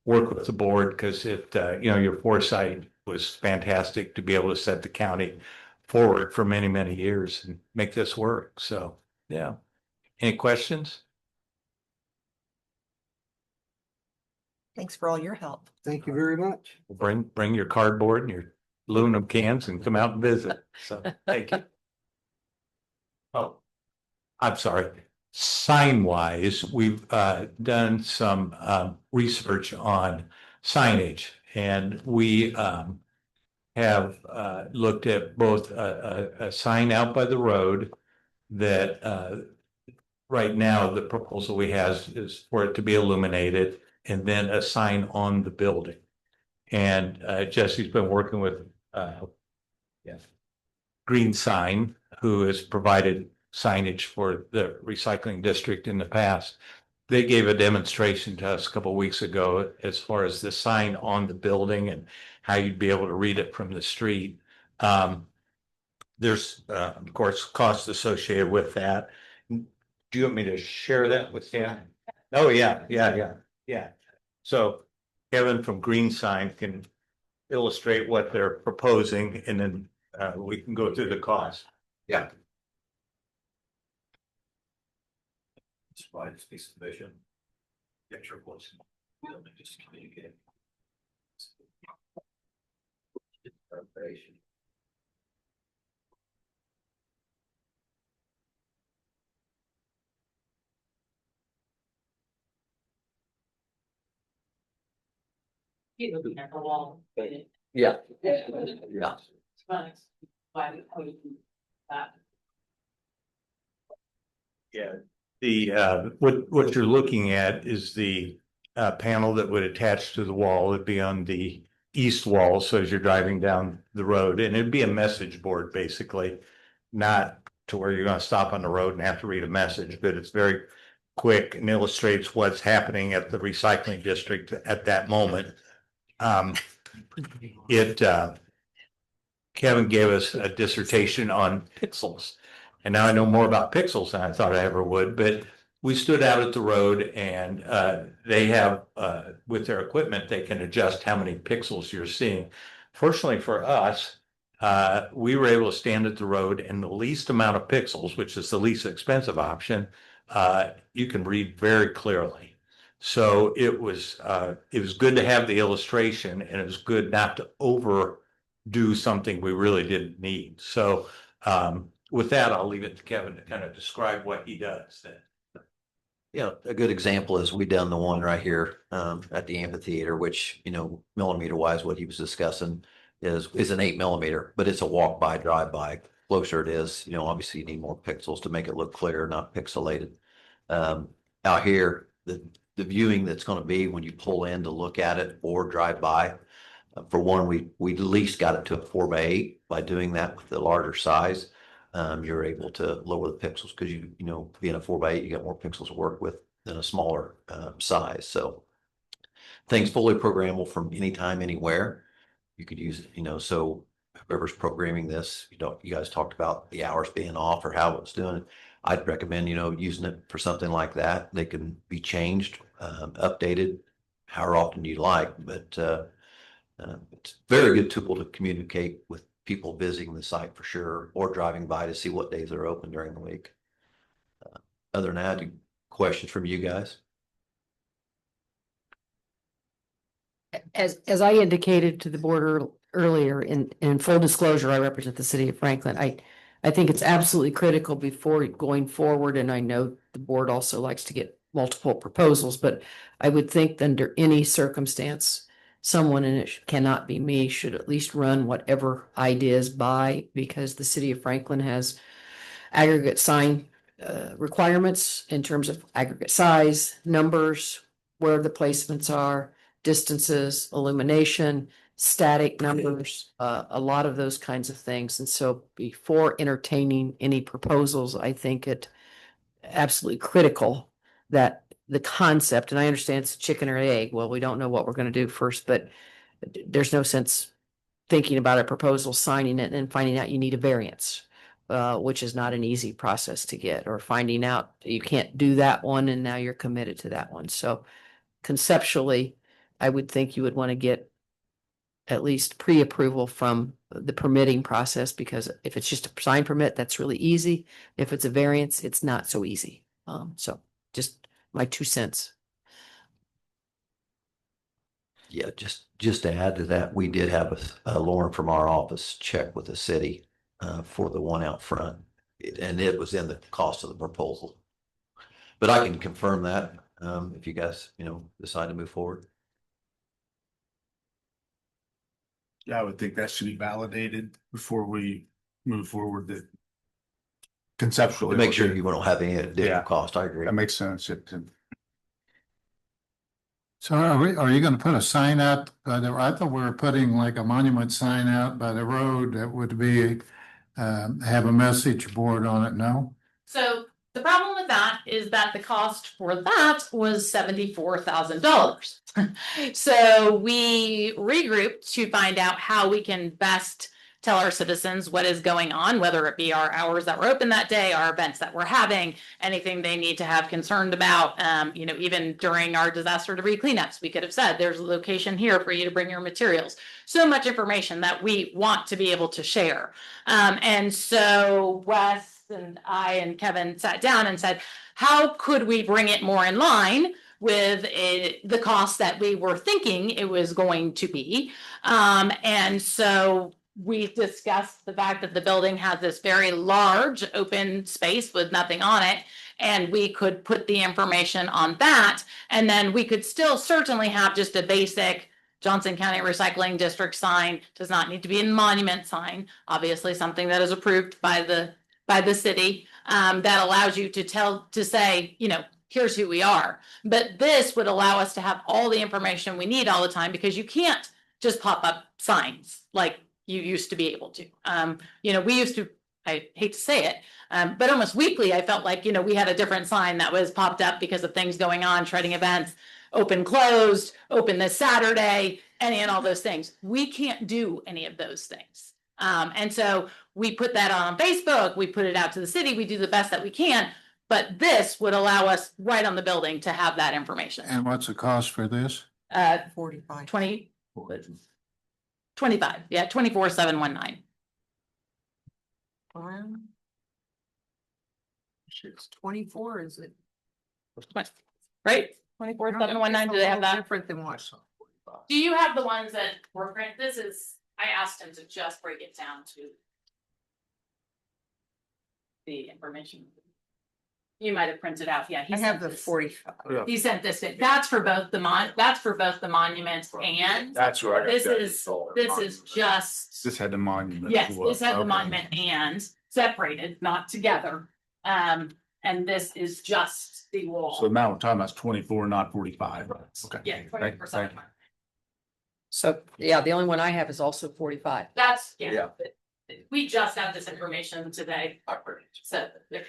work with the board because your foresight was fantastic to be able to set the county forward for many, many years and make this work. So, yeah. Any questions? Thanks for all your help. Thank you very much. Bring your cardboard and your aluminum cans and come out and visit. So, thank you. Oh, I'm sorry. Sign wise, we've done some research on signage, and we have looked at both a sign out by the road that right now the proposal we have is for it to be illuminated, and then a sign on the building. And Jesse's been working with Green Sign, who has provided signage for the recycling district in the past. They gave a demonstration to us a couple of weeks ago as far as the sign on the building and how you'd be able to read it from the street. There's, of course, costs associated with that. Do you want me to share that with you? Oh, yeah. So Kevin from Green Sign can illustrate what they're proposing, and then we can go through the cost. Yeah. Slide piece of vision. Picture was just communicate. Yeah. Yeah, what you're looking at is the panel that would attach to the wall. It'd be on the east wall, so as you're driving down the road, and it'd be a message board, basically, not to where you're going to stop on the road and have to read a message, but it's very quick and illustrates what's happening at the recycling district at that moment. Kevin gave us a dissertation on pixels. And now I know more about pixels than I thought I ever would, but we stood out at the road, and they have, with their equipment, they can adjust how many pixels you're seeing. Fortunately for us, we were able to stand at the road, and the least amount of pixels, which is the least expensive option, you can read very clearly. So it was good to have the illustration, and it was good not to overdo something we really didn't need. So with that, I'll leave it to Kevin to kind of describe what he does then. Yeah, a good example is we done the one right here at the amphitheater, which, millimeter wise, what he was discussing is an 8 millimeter, but it's a walk by, drive by. Closer it is, obviously you need more pixels to make it look clear, not pixelated. Out here, the viewing that's going to be when you pull in to look at it or drive by, for one, we at least got it to a 4:8 by doing that with the larger size. You're able to lower the pixels because being a 4:8, you got more pixels to work with than a smaller size. So things fully programmable from anytime, anywhere. You could use it, so whoever's programming this, you guys talked about the hours being off or how it's doing it. I'd recommend, using it for something like that. They can be changed, updated, however often you like, but it's a very good tool to communicate with people visiting the site for sure, or driving by to see what days are open during the week. Other than that, questions from you guys? As I indicated to the board earlier, in full disclosure, I represent the city of Franklin. I think it's absolutely critical before going forward, and I know the board also likes to get multiple proposals, but I would think that under any circumstance, someone, and it cannot be me, should at least run whatever ideas by, because the city of Franklin has aggregate sign requirements in terms of aggregate size, numbers, where the placements are, distances, illumination, static numbers, a lot of those kinds of things. And so before entertaining any proposals, I think it absolutely critical that the concept, and I understand it's chicken or egg. Well, we don't know what we're going to do first, but there's no sense thinking about a proposal, signing it, and then finding out you need a variance, which is not an easy process to get, or finding out you can't do that one and now you're committed to that one. So conceptually, I would think you would want to get at least pre-approval from the permitting process, because if it's just a sign permit, that's really easy. If it's a variance, it's not so easy. So just my 2 cents. Yeah, just to add to that, we did have Lauren from our office check with the city for the one out front. And it was in the cost of the proposal. But I can confirm that if you guys, decide to move forward. Yeah, I would think that should be validated before we move forward, that conceptually. To make sure you don't have any additional Yeah. cost. I agree. That makes sense. So are you gonna put a sign out by the, I thought we were putting like a monument sign out by the road that would be, have a message board on it, no? So the problem with that is that the cost for that was $74,000. So we regrouped to find out how we can best tell our citizens what is going on, whether it be our hours that were open that day, our events that we're having, anything they need to have concerned about. Even during our disaster debris cleanups, we could have said, there's a location here for you to bring your materials. So much information that we want to be able to share. And so Wes and I and Kevin sat down and said, how could we bring it more in line with the cost that we were thinking it was going to be? And so we discussed the fact that the building has this very large open space with nothing on it, and we could put the information on that, and then we could still certainly have just a basic Johnson County Recycling District sign. Does not need to be a monument sign, obviously something that is approved by the city, that allows you to say, here's who we are. But this would allow us to have all the information we need all the time, because you can't just pop up signs like you used to be able to. We used to, I hate to say it, but almost weekly, I felt like, we had a different sign that was popped up because of things going on, shredding events, open, closed, open this Saturday, and all those things. We can't do any of those things. And so we put that on Facebook, we put it out to the city, we do the best that we can, but this would allow us right on the building to have that information. And what's the cost for this? 45. 25, yeah, 24,719. It's 24, is it? Right? 24,719, do they have that? Different than what? Do you have the ones that were print? I asked him to just break it down to the information. You might have printed out, yeah. I have the 45. He sent this in. That's for both the monuments and. That's right. This is just. This had the monument. Yes, as well. this had the Okay. monument and separated, not together. And this is just the So the wall. amount we're talking about is 24, not 45. Okay. Yeah, Thank- 20%. thank you. So, yeah, the only one I have is also 45. That's, Yeah. yeah. We just got this information today. So there you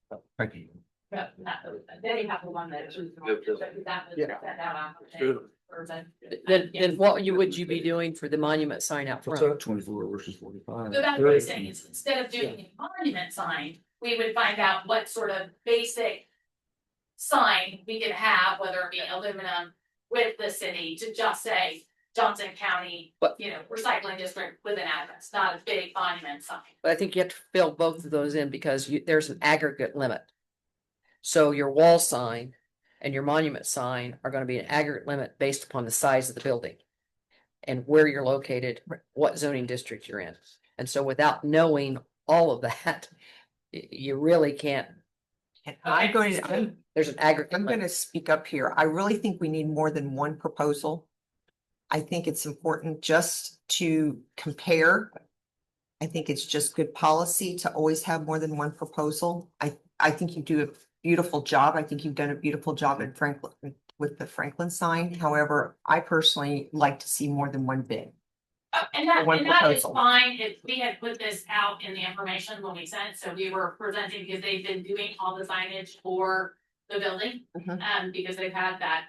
go. Thank you. They have the one that. Then what would you be doing for the monument sign out What's front? that, 24 versus 45? So that's what I'm saying, is instead of doing a monument sign, we would find out what sort of basic sign we could have, whether it be aluminum with the city, to just say Johnson County, But- recycling district with an address, not a big monument sign. But I think you have to fill both of those in, because there's an aggregate limit. So your wall sign and your monument sign are gonna be an aggregate limit based upon the size of the building and where you're located, what zoning district you're in. And so without knowing all of that, you really can't, And I'm going to, there's an aggregate I'm limit. going to speak up here. I really think we need more than one proposal. I think it's important just to compare. I think it's just good policy to always have more than one proposal. I think you do a beautiful job. I think you've done a beautiful job in Franklin with the Franklin sign. However, I personally like to see more than one bid. And that One is proposal. fine, if we had put this out in the information when we sent, so we were presenting, because they've been doing all the signage for the building. Mhm. Because they've had that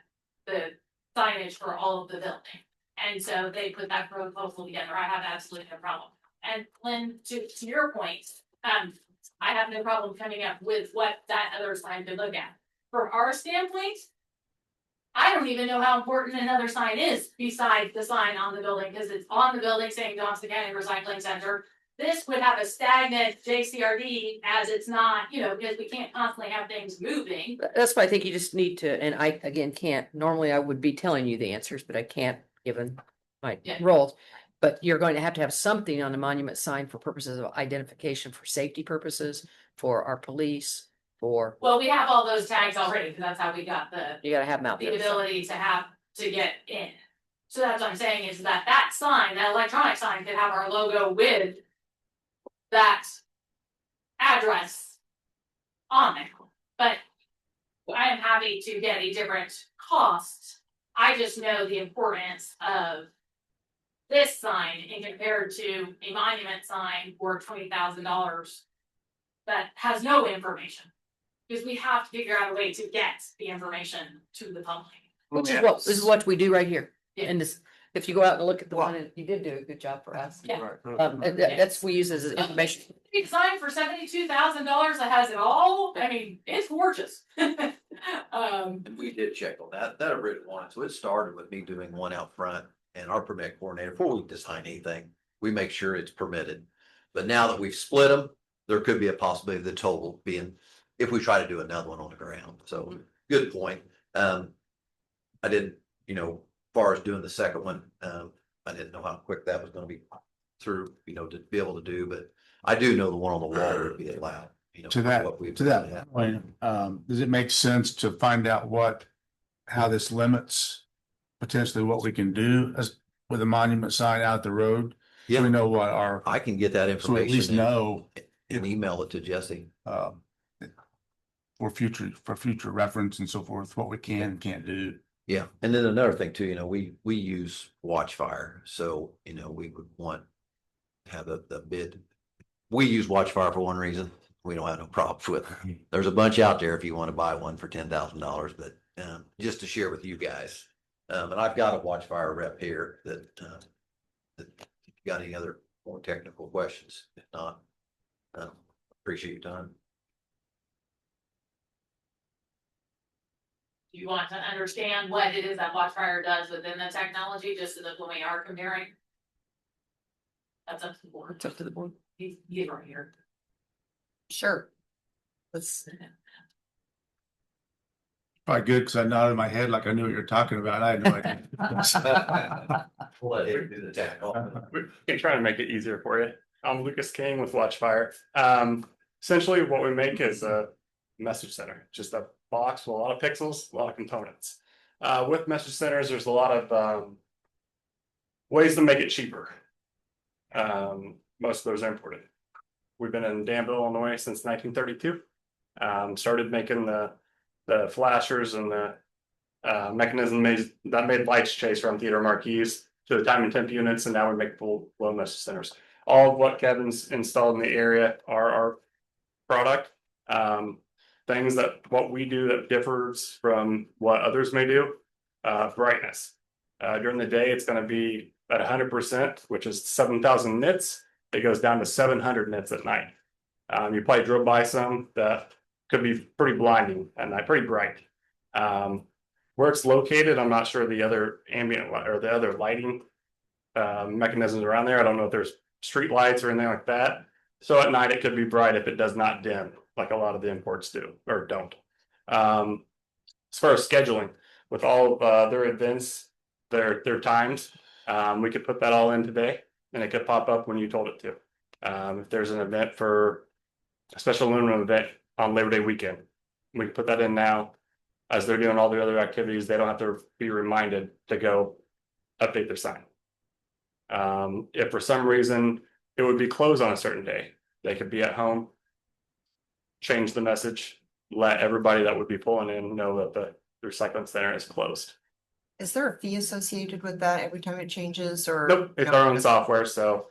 the signage for all of the building. And so they put that proposal together. I have absolutely no problem. And Lynn, to your point, I have no problem coming up with what that other sign could look at. From our standpoint, I don't even know how important another sign is besides the sign on the building, because it's on the building saying Johnson County Recycling Center. This would have a stagnant JCRD as it's not, because we can't constantly have things moving. That's why I think you just need to, and I, again, can't, normally I would be telling you the answers, but I can't, given my Yeah. roles. But you're going to have something on the monument sign for purposes of identification, for safety purposes, for our police, for, Well, we have all those tags already, because that's how we got the you gotta have them out the there. ability to get in. So that's what I'm saying is that sign, that electronic sign could have our logo with that address on it. But I am happy to get a different cost. I just know the importance of this sign in compared to a monument sign for $20,000 that has no information. Because we have to figure out a way to get the information to the public. Which is what, this is what we do right here. Yeah. And this, if you go out and look at the one, and you did do a good job for us. Yeah. That's, we use as information. A sign for $72,000 that has it all, I mean, it's gorgeous. And we did check on that original one. So it started with me doing one out front, and our permit coordinator, before we design anything, we make sure it's permitted. But now that we've split them, there could be a possibility of the total being, if we try to do another one on the ground. So good point. I didn't, as far as doing the second one, I didn't know how quick that was gonna be through, to be able to do, but I do know the one on the wall would be allowed. To that point, does it make sense to find out how this limits potentially what we can do as with a monument sign out the road? Yeah. We know what our, I can get that so we at least information know, and email it to Jesse. for future reference and so forth, what we can and can't do. Yeah, and then another thing too, we use Watchfire, so we would want to have the bid. We use Watchfire for one reason. We don't have no problems with it. There's a bunch out there if you want to buy one for $10,000, but just to share with you guys. And I've got a Watchfire rep here that if you got any other more technical questions, if not, appreciate your time. Do you want to understand what it is that Watchfire does within the technology, just so that when we are comparing? That's up to the board. It's up to the board. He's right here. Sure. Let's, Probably good, because I nodded my head like I knew what you're talking about. I had no idea. We'll let him do the technical. We can try to make it easier for you. I'm Lucas King with Watchfire. Essentially what we make is a message center, just a box with a lot of pixels, a lot of components. With message centers, there's a lot of ways to make it cheaper. Most of those are imported. We've been in Danville, Illinois since 1932. Started making the flashers and the mechanism that made lights chase from theater marquees to the time and temp units, and now we make full blown message centers. All of what Kevin's installed in the area are our product. Things that what we do that differs from what others may do, brightness. During the day, it's going to be at 100%, which is 7,000 nits. It goes down to 700 nits at night. You probably drove by some that could be pretty blinding at night, pretty bright. Where it's located, I'm not sure the other ambient or the other lighting mechanisms around there. I don't know if there's street lights or anything like that. So at night, it could be bright if it does not dim, like a lot of the imports do or don't. As far as scheduling, with all of their events, their times, we could put that all in today, and it could pop up when you told it to. If there's an event for a special aluminum event on Labor Day weekend, we can put that in now. As they're doing all the other activities, they don't have to be reminded to go update their sign. If for some reason it would be closed on a certain day, they could be at home, change the message, let everybody that would be pulling in know that the recycling center is closed. Is there a fee associated with that every time it changes or? Nope, it's our own software. So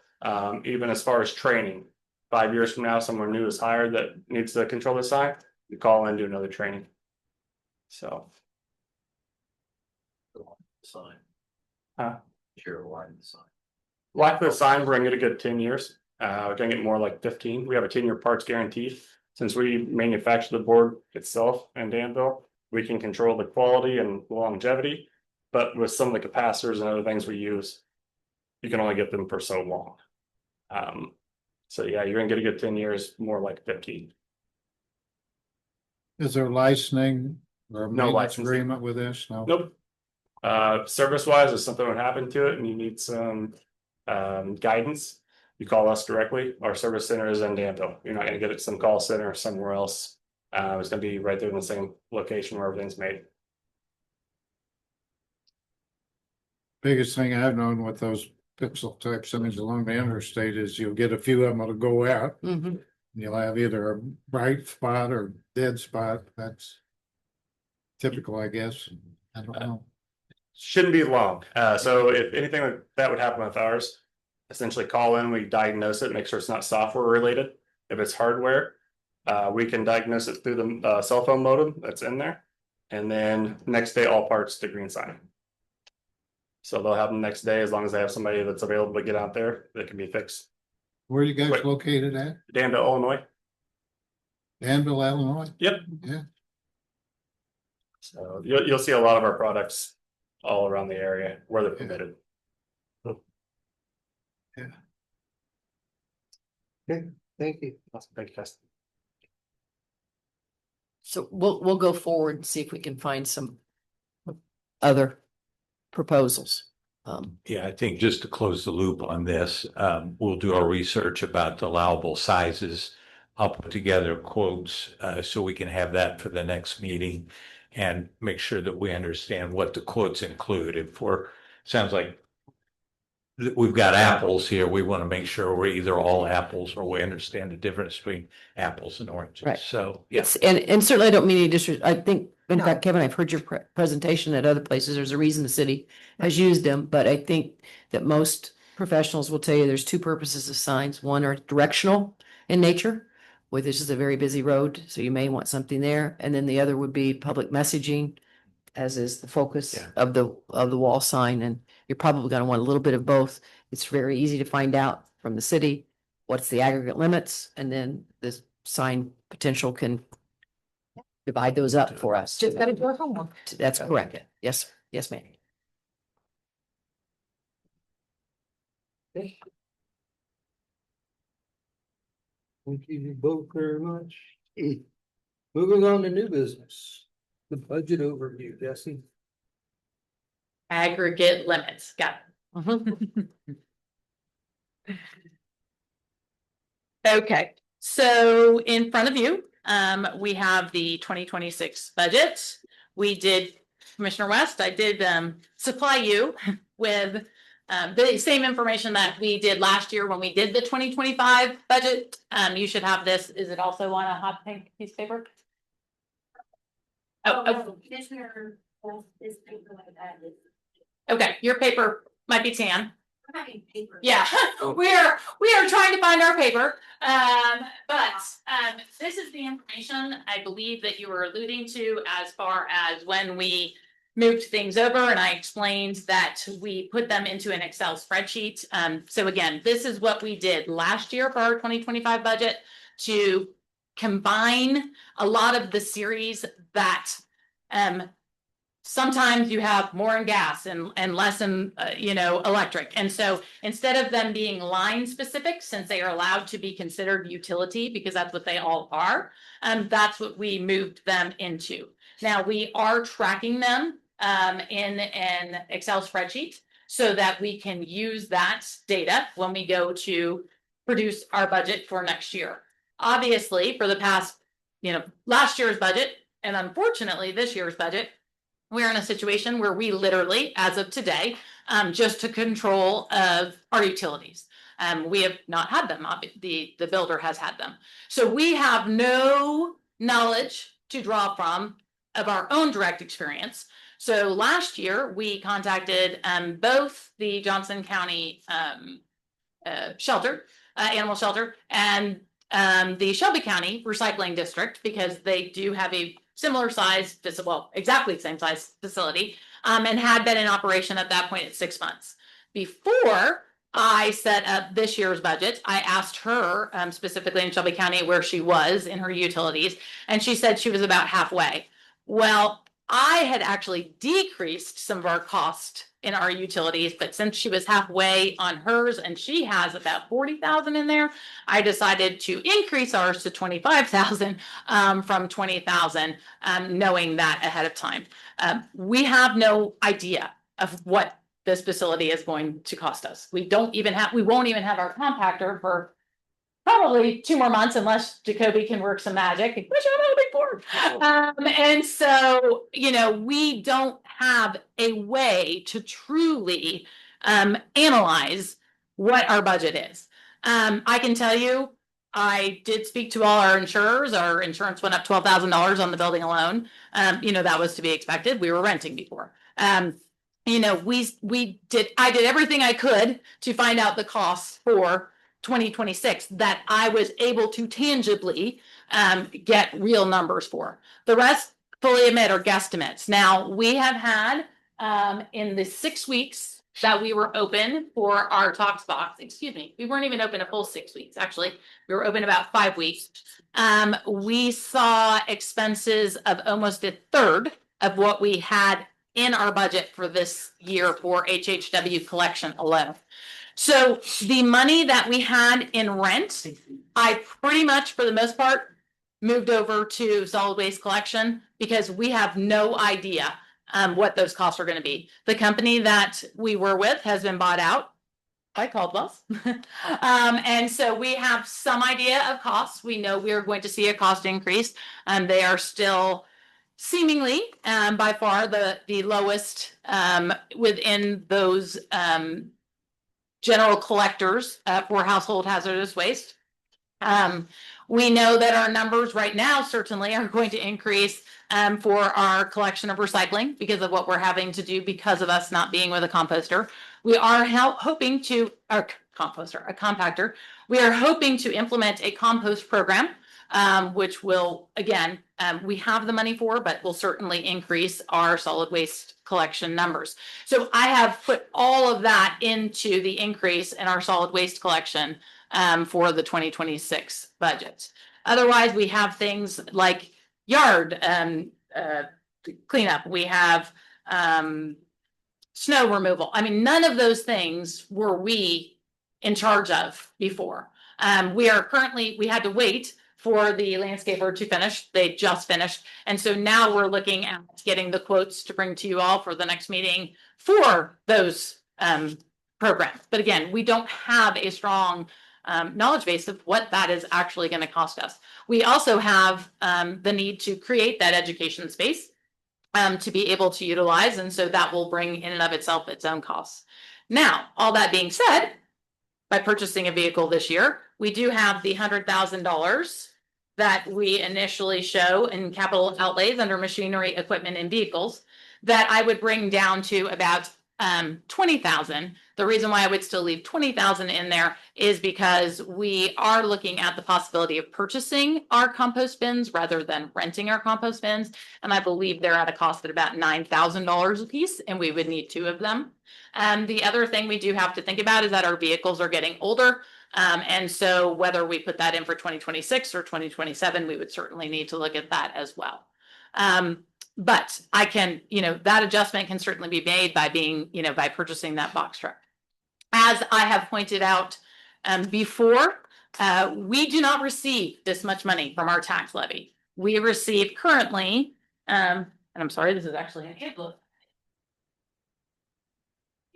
even as far as training, 5 years from now, someone new is hired that needs to control the sign, you call in, do another training. So. Sign. Huh? Share a line sign. Life of the sign, we're gonna get a good 10 years. We're gonna get more like 15. We have a 10-year parts guarantee. Since we manufacture the board itself in Danville, we can control the quality and longevity. But with some of the capacitors and other things we use, you can only get them for so long. So yeah, you're gonna get a good 10 years, more like 15. Is there licensing or No maintenance licensing. agreement with this? No. Nope. Service wise, if something would happen to it and you need some guidance, you call us directly. Our service center is in Danville. You're not gonna get it some call center or somewhere else. It's gonna be right there in the same location where everything's made. Biggest thing I've known with those pixel type signs along the interstate is you'll get a few of them that'll go out. Mhm. You'll have either a bright spot or dead spot. That's typical, I guess. I don't know. Shouldn't be long. So if anything like that would happen with ours, essentially call in, we diagnose it, make sure it's not software related. If it's hardware, we can diagnose it through the cell phone modem that's in there. And then next day, all parts to green sign. So they'll have them next day, as long as they have somebody that's available to get out there, that can be fixed. Where are you guys Wait. located at? Danville, Illinois. Danville, Illinois? Yep. Yeah. So you'll see a lot of our products all around the area where they're permitted. Okay, thank you. Awesome. Thank you, guys. So we'll go forward and see if we can find some other proposals. Yeah, I think just to close the loop on this, we'll do our research about the allowable sizes. I'll put together quotes, so we can have that for the next meeting and make sure that we understand what the quotes include. Sounds like we've got apples here, we want to make sure we're either all apples or we understand the difference between apples and oranges. Right. So, Yes, and certainly I don't mean any disrespect. I think, in No. fact, Kevin, I've heard your presentation at other places. There's a reason the city has used them, but I think that most professionals will tell you there's two purposes of signs. One are directional in nature, where this is a very busy road, so you may want something there. And then the other would be public messaging, as is the focus Yeah. of the wall sign. And you're probably going to want a little bit of both. It's very easy to find out from the city what's the aggregate limits, and then this sign potential can divide those up for us. Just gotta do our homework. That's correct. Yes, yes, ma'am. Thank you both very much. Moving on to new business, the budget overview, Jesse. Aggregate limits, got it. Okay, so in front of you, we have the 2026 budget. We did, Commissioner West, I did supply you with the same information that we did last year when we did the 2025 budget. You should have this. Is it also on a hot pink piece of paper? Oh, okay, your paper might be tan. Yeah, we are trying to find our paper. But this is the information I believe that you were alluding to as far as when we moved things over, and I explained that we put them into an Excel spreadsheet. So again, this is what we did last year for our 2025 budget to combine a lot of the series that sometimes you have more in gas and less in electric. And so instead of them being line specific, since they are allowed to be considered utility because that's what they all are, that's what we moved them into. Now we are tracking them in an Excel spreadsheet so that we can use that data when we go to produce our budget for next year. Obviously, for the past, last year's budget, and unfortunately this year's budget, we're in a situation where we literally, as of today, just took control of our utilities. We have not had them. The builder has had them. So we have no knowledge to draw from of our own direct experience. So last year we contacted both the Johnson County shelter, animal shelter, and the Shelby County Recycling District, because they do have a similar size, well, exactly the same size facility. and had been in operation at that point at 6 months. Before I set up this year's budget, I asked her specifically in Shelby County where she was in her utilities, and she said she was about halfway. Well, I had actually decreased some of our cost in our utilities, but since she was halfway on hers and she has about 40,000 in there, I decided to increase ours to 25,000 from 20,000, knowing that ahead of time. We have no idea of what this facility is going to cost us. We won't even have our compactor for probably 2 more months unless Jacoby can work some magic, which I'm hoping for. And so, we don't have a way to truly analyze what our budget is. I can tell you, I did speak to all our insurers. Our insurance went up $12,000 on the building alone. That was to be expected. We were renting before. I did everything I could to find out the costs for 2026 that I was able to tangibly get real numbers for. The rest, fully admit, are guesstimates. Now, we have had in the 6 weeks that we were open for our Talks box, we weren't even open a full 6 weeks. Actually, we were open about 5 weeks. We saw expenses of almost a third of what we had in our budget for this year for HHW collection alone. So the money that we had in rent, I pretty much, for the most part, moved over to solid waste collection because we have no idea what those costs are going to be. The company that we were with has been bought out by Caldwell's. And so we have some idea of costs. We know we are going to see a cost increase. They are still seemingly by far the lowest within those general collectors for household hazardous waste. We know that our numbers right now certainly are going to increase for our collection of recycling because of what we're having to do because of us not being with a composter. We are hoping to, a compactor. We are hoping to implement a compost program, which will, again, we have the money for, but will certainly increase our solid waste collection numbers. So I have put all of that into the increase in our solid waste collection for the 2026 budget. Otherwise, we have things like yard cleanup. We have snow removal. I mean, none of those things were we in charge of before. We had to wait for the landscaper to finish. They just finished. And so now we're looking at getting the quotes to bring to you all for the next meeting for those programs. But again, we don't have a strong knowledge base of what that is actually going to cost us. We also have the need to create that education space to be able to utilize. And so that will bring in and of itself its own costs. Now, all that being said, by purchasing a vehicle this year, we do have the $100,000 that we initially show in capital outlays under machinery, equipment, and vehicles that I would bring down to about 20,000. The reason why I would still leave 20,000 in there is because we are looking at the possibility of purchasing our compost bins rather than renting our compost bins. And I believe they're at a cost at about $9,000 a piece, and we would need 2 of them. The other thing we do have to think about is that our vehicles are getting older. And so whether we put that in for 2026 or 2027, we would certainly need to look at that as well. But I can, that adjustment can certainly be made by by purchasing that box truck. As I have pointed out before, we do not receive this much money from our tax levy. We receive currently, and I'm sorry, this is actually an envelope.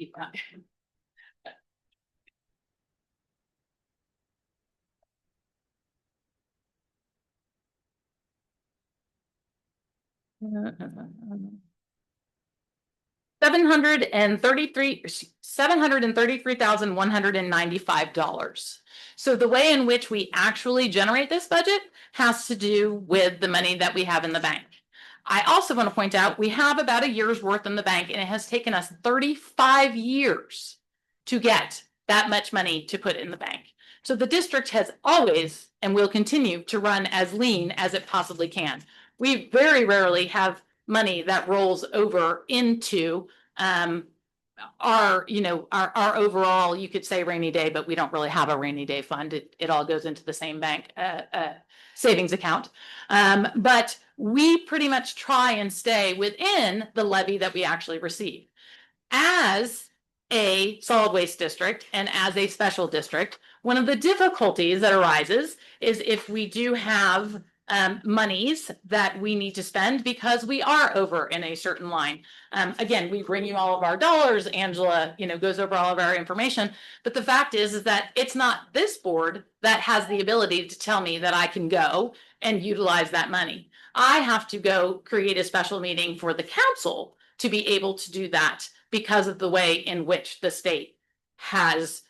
$733,195. So the way in which we actually generate this budget has to do with the money that we have in the bank. I also want to point out we have about a year's worth in the bank, and it has taken us 35 years to get that much money to put in the bank. So the district has always and will continue to run as lean as it possibly can. We very rarely have money that rolls over into our, you know, our overall, you could say rainy day, but we don't really have a rainy day fund. It all goes into the same bank savings account. But we pretty much try and stay within the levy that we actually receive. As a solid waste district and as a special district, one of the difficulties that arises is if we do have monies that we need to spend because we are over in a certain line. Again, we bring you all of our dollars. Angela, you know, goes over all of our information. But the fact is that it's not this board that has the ability to tell me that I can go and utilize that money. I have to go create a special meeting for the council to be able to do that because of the way in which the state has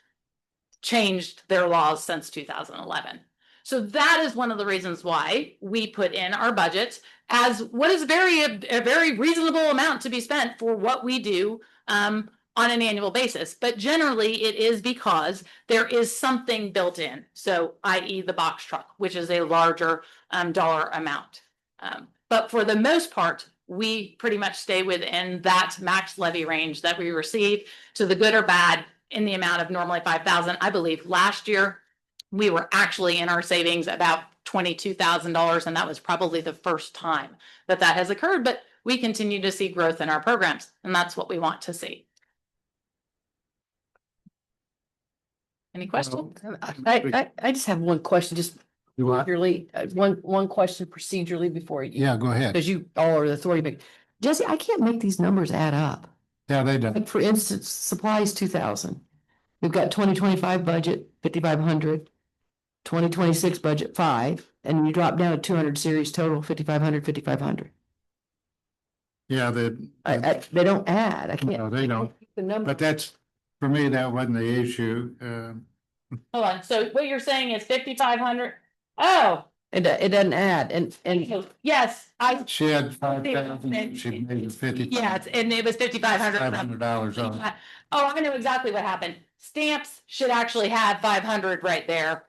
changed their laws since 2011. So that is one of the reasons why we put in our budget as what is a very reasonable amount to be spent for what we do on an annual basis. But generally it is because there is something built in. So i.e. the box truck, which is a larger dollar amount. But for the most part, we pretty much stay within that max levy range that we receive, to the good or bad, in the amount of normally 5,000. I believe last year we were actually in our savings about $22,000, and that was probably the first time that has occurred. But we continue to see growth in our programs, and that's what we want to see. Any questions? I just have one question, just You want? procedurally, one question procedurally before you. Yeah, go ahead. Because you all are the authority. But Jesse, I can't make these numbers add up. Yeah, they do. Like for instance, supplies 2,000. We've got 2025 budget 5,500, 2026 budget 5, and you drop down to 200 series total 5,500, 5,500. Yeah, They don't add. I can't. No, they don't. The number. But that's, for me, that wasn't the issue. Hold on. So what you're saying is 5,500. Oh, It doesn't add, and yes, She had 5,000, she made it 50. yeah, and it was 5,500. $500 on it. Oh, I know exactly what happened. Stamps should actually have 500 right there.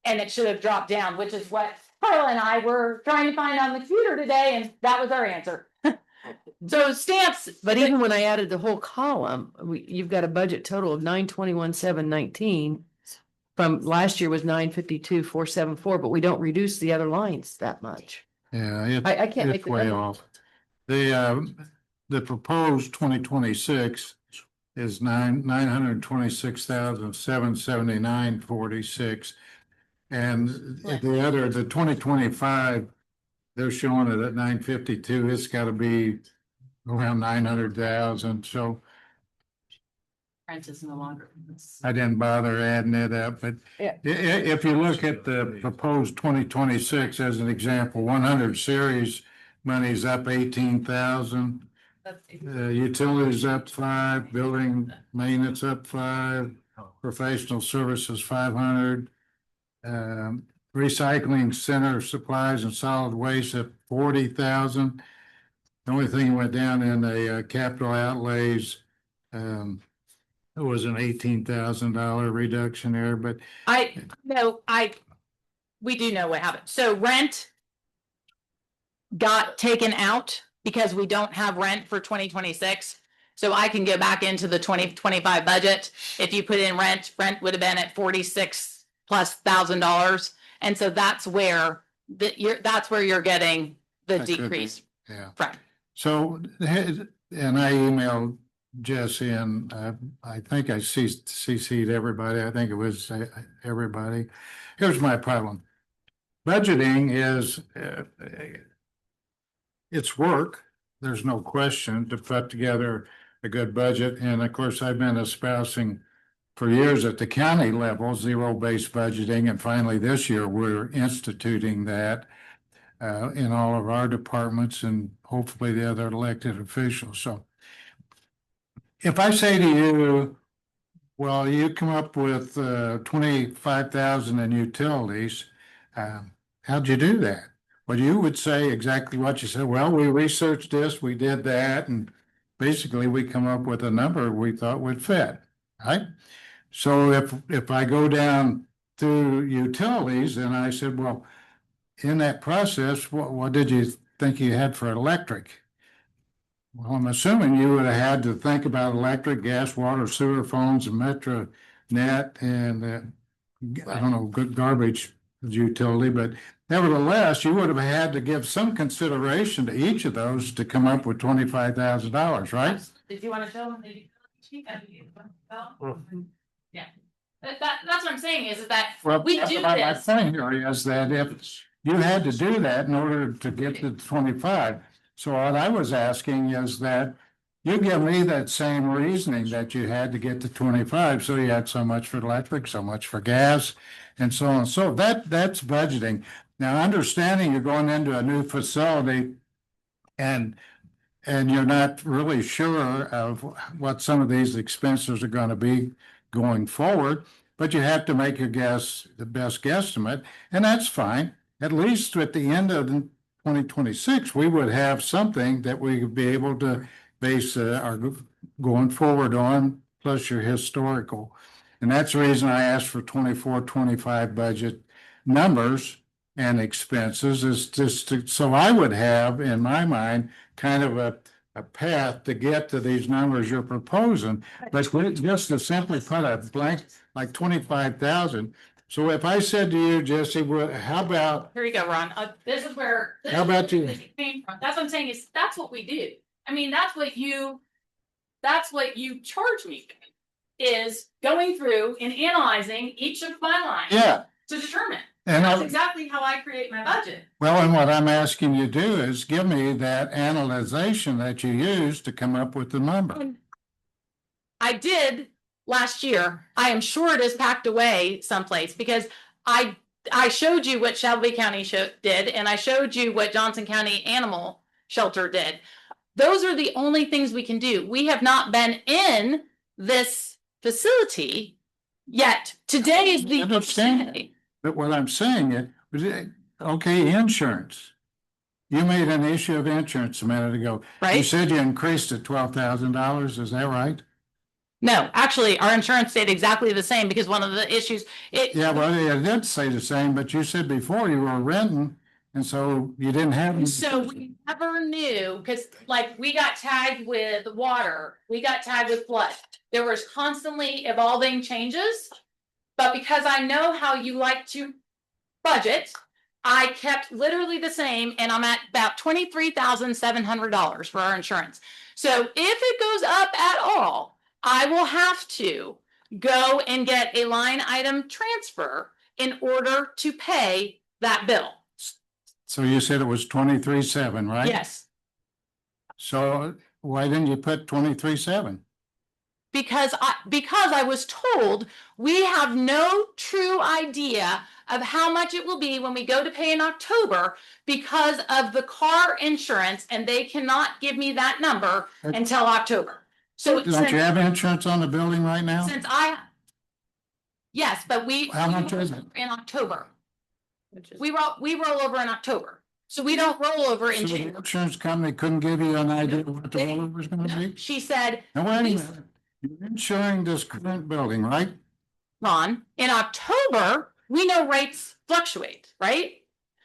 And it should have dropped down, which is what Carla and I were trying to find on the computer today, and that was our answer. So stamps, but even when I added the whole column, you've got a budget total of 921,719. From last year was 952,474, but we don't reduce the other lines that much. Yeah, I can't make it's the way number. off. The proposed 2026 is 926,779.46. And the 2025, they're showing it at 952. It's got to be around 900,000. So Print is no longer. I didn't bother adding it up, but Yeah. if you look at the proposed 2026 as an example, 100 series money's up 18,000. Utilities up 5, building maintenance up 5, professional services 500. Recycling center supplies and solid waste at 40,000. The only thing went down in the capital outlays. It was an $18,000 reduction there, but We do know what happened. So rent got taken out because we don't have rent for 2026. So I can go back into the 2025 budget. If you put in rent would have been at $46,000+. And so that's where you're getting the That could be. decrease. yeah. Right. So, and I emailed Jesse and I think I CC'd everybody. I think it was everybody. Here's my problem. Budgeting is, it's work. There's no question to put together a good budget. And of course, I've been espousing for years at the county level, zero-based budgeting. And finally, this year, we're instituting that in all of our departments and hopefully the other elected officials. So if I say to you, well, you come up with 25,000 in utilities, how'd you do that? Well, you would say exactly what you said. Well, we researched this, we did that, and basically we come up with a number we thought would fit, right? So if I go down to utilities and I said, well, in that process, what did you think you had for electric? Well, I'm assuming you would have had to think about electric, gas, water, sewer, phones, and Metro net, and I don't know, good garbage utility, but nevertheless, you would have had to give some consideration to each of those to come up with $25,000, right? Did you want to show them? Yeah, that's what I'm saying is that Well, we that's do my this. point here is that if you had to do that in order to get to 25. So what I was asking is that you give me that same reasoning that you had to get to 25. So you had so much for electric, so much for gas, and so on. So that's budgeting. Now, understanding you're going into a new facility and you're not really sure of what some of these expenses are going to be going forward, but you have to make your guess, the best guesstimate, and that's fine. At least at the end of 2026, we would have something that we would be able to base our going forward on, plus your historical. And that's the reason I asked for 24, 25 budget numbers and expenses is just to, so I would have in my mind kind of a path to get to these numbers you're proposing. But just to simply put a blank, like 25,000. So if I said to you, Jesse, how about, Here you go, Ron. This is where. How about you? this came from. That's what I'm saying is that's what we do. I mean, that's what you charge me is going through and analyzing each of my lines. yeah. To determine. And That's exactly how I create my budget. well, and what I'm asking you to do is give me that analyzation that you use to come up with the number. I did last year. I am sure it is packed away someplace because I showed you what Shelby County did, and I showed you what Johnson County Animal Shelter did. Those are the only things we can do. We have not been in this facility yet. Today is the I understand. day. But what I'm saying is, okay, insurance. You made an issue of insurance a minute ago. You Right? said you increased it $12,000, is that right? No, actually, our insurance stayed exactly the same because one of the issues, Yeah, well, it did say the same, but you said before you were renting, and so you didn't have. any- So we never knew, because like we got tagged with water, we got tagged with flood. There was constantly evolving changes. But because I know how you like to budget, I kept literally the same and I'm at about $23,700 for our insurance. So if it goes up at all, I will have to go and get a line item transfer in order to pay that bill. So you said it was 23.7, right? Yes. So why didn't you put 23.7? Because I was told we have no true idea of how much it will be when we go to pay in October because of the car insurance, and they cannot give me that number until October. So Don't you have insurance on the building right now? yes, but How much is it? in October. We roll over in October, so we don't roll over in So the January. insurance company couldn't give you an idea of what the rollover was gonna be? She said, Now, wait a minute. You're insuring this current building, right? Ron, in October, we know rates fluctuate, right?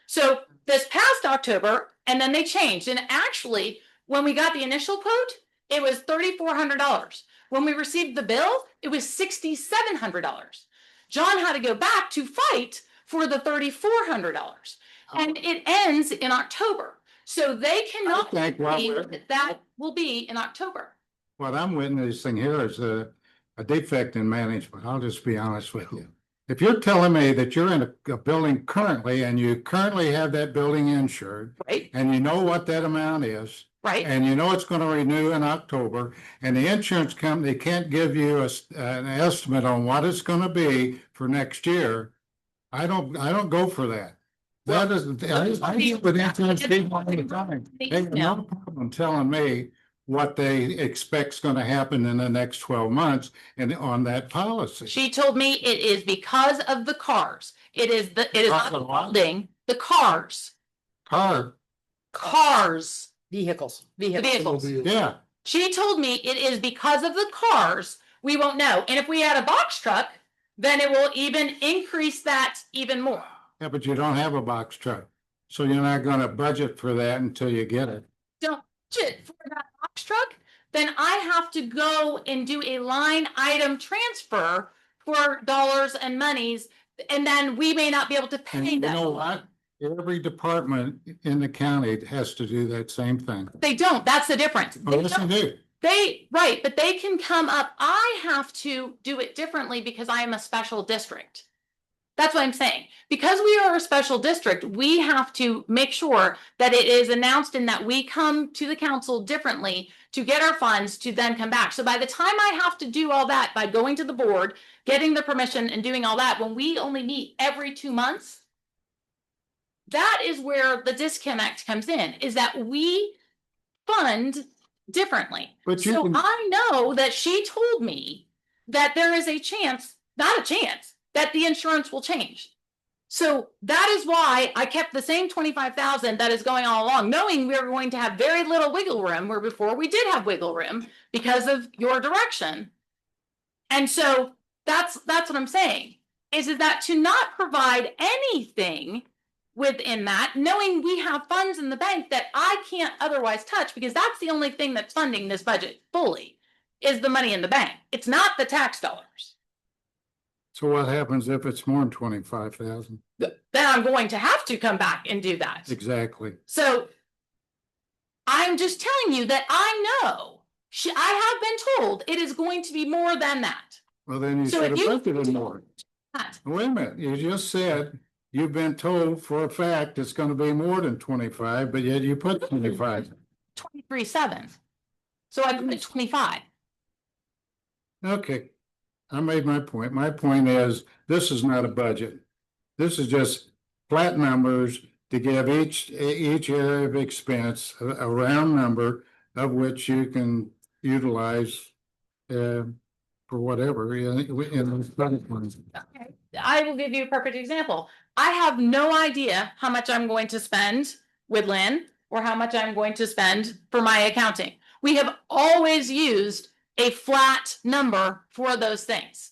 So this past October, and then they changed. And actually, when we got the initial quote, it was $3,400. When we received the bill, it was $6,700. John had to go back to fight for the $3,400. And it ends in October. So they cannot think what see we're- that will be in October. What I'm witnessing here is a defect in management. I'll just be honest with you. If you're telling me that you're in a building currently and you currently have that building insured. Right. And you know what that amount is. Right. And you know it's going to renew in October and the insurance company can't give you an estimate on what it's going to be for next year. I don't go for that. That isn't, I deal with insurance people all the time. They have no problem telling me what they expect's gonna happen in the next 12 months and on that policy. She told me it is because of the cars. It is not the building, the cars. Cars, Vehicles. the vehicles. Yeah, She told me it is because of the cars, we won't know. And if we had a box truck, then it will even increase that even more. yeah, but you don't have a box truck. So you're not gonna budget for that until you get it. Don't budget for that box tax truck, then I have to go and do a line item transfer for dollars and monies, and then we may not be able to And pay you them. know what? Every department in the county has to do that same thing. They don't, that's the difference. Oh, They yes, they don't. do. Right, but they can come up, I have to do it differently because I am a special district. That's what I'm saying. Because we are a special district, we have to make sure that it is announced and that we come to the council differently to get our funds to then come back. So by the time I have to do all that by going to the board, getting the permission and doing all that, when we only meet every 2 months, that is where the disconnect comes in, is that we fund differently. But you So can- I know that she told me that there is a chance, not a chance, that the insurance will change. So that is why I kept the same 25,000 that is going all along, knowing we were going to have very little wiggle room, where before we did have wiggle room because of your direction. And so that's what I'm saying, is that to not provide anything within that, knowing we have funds in the bank that I can't otherwise touch, because that's the only thing that's funding this budget fully, is the money in the bank. It's not the tax dollars. So what happens if it's more than 25,000? Then I'm going to have to come back and do that. Exactly. So I'm just telling you that I know, I have been told it is going to be more than that. Well, then you So should have if you- budgeted more. Wait a minute, you just said you've been told for a fact it's gonna be more than 25, but yet you put 25. 23.7. So I put 25. Okay, I made my point. My point is, this is not a budget. This is just flat numbers to give each area of expense a round number of which you can utilize for whatever in the budget ones. I will give you a perfect example. I have no idea how much I'm going to spend with Lynn or how much I'm going to spend for my accounting. We have always used a flat number for those things.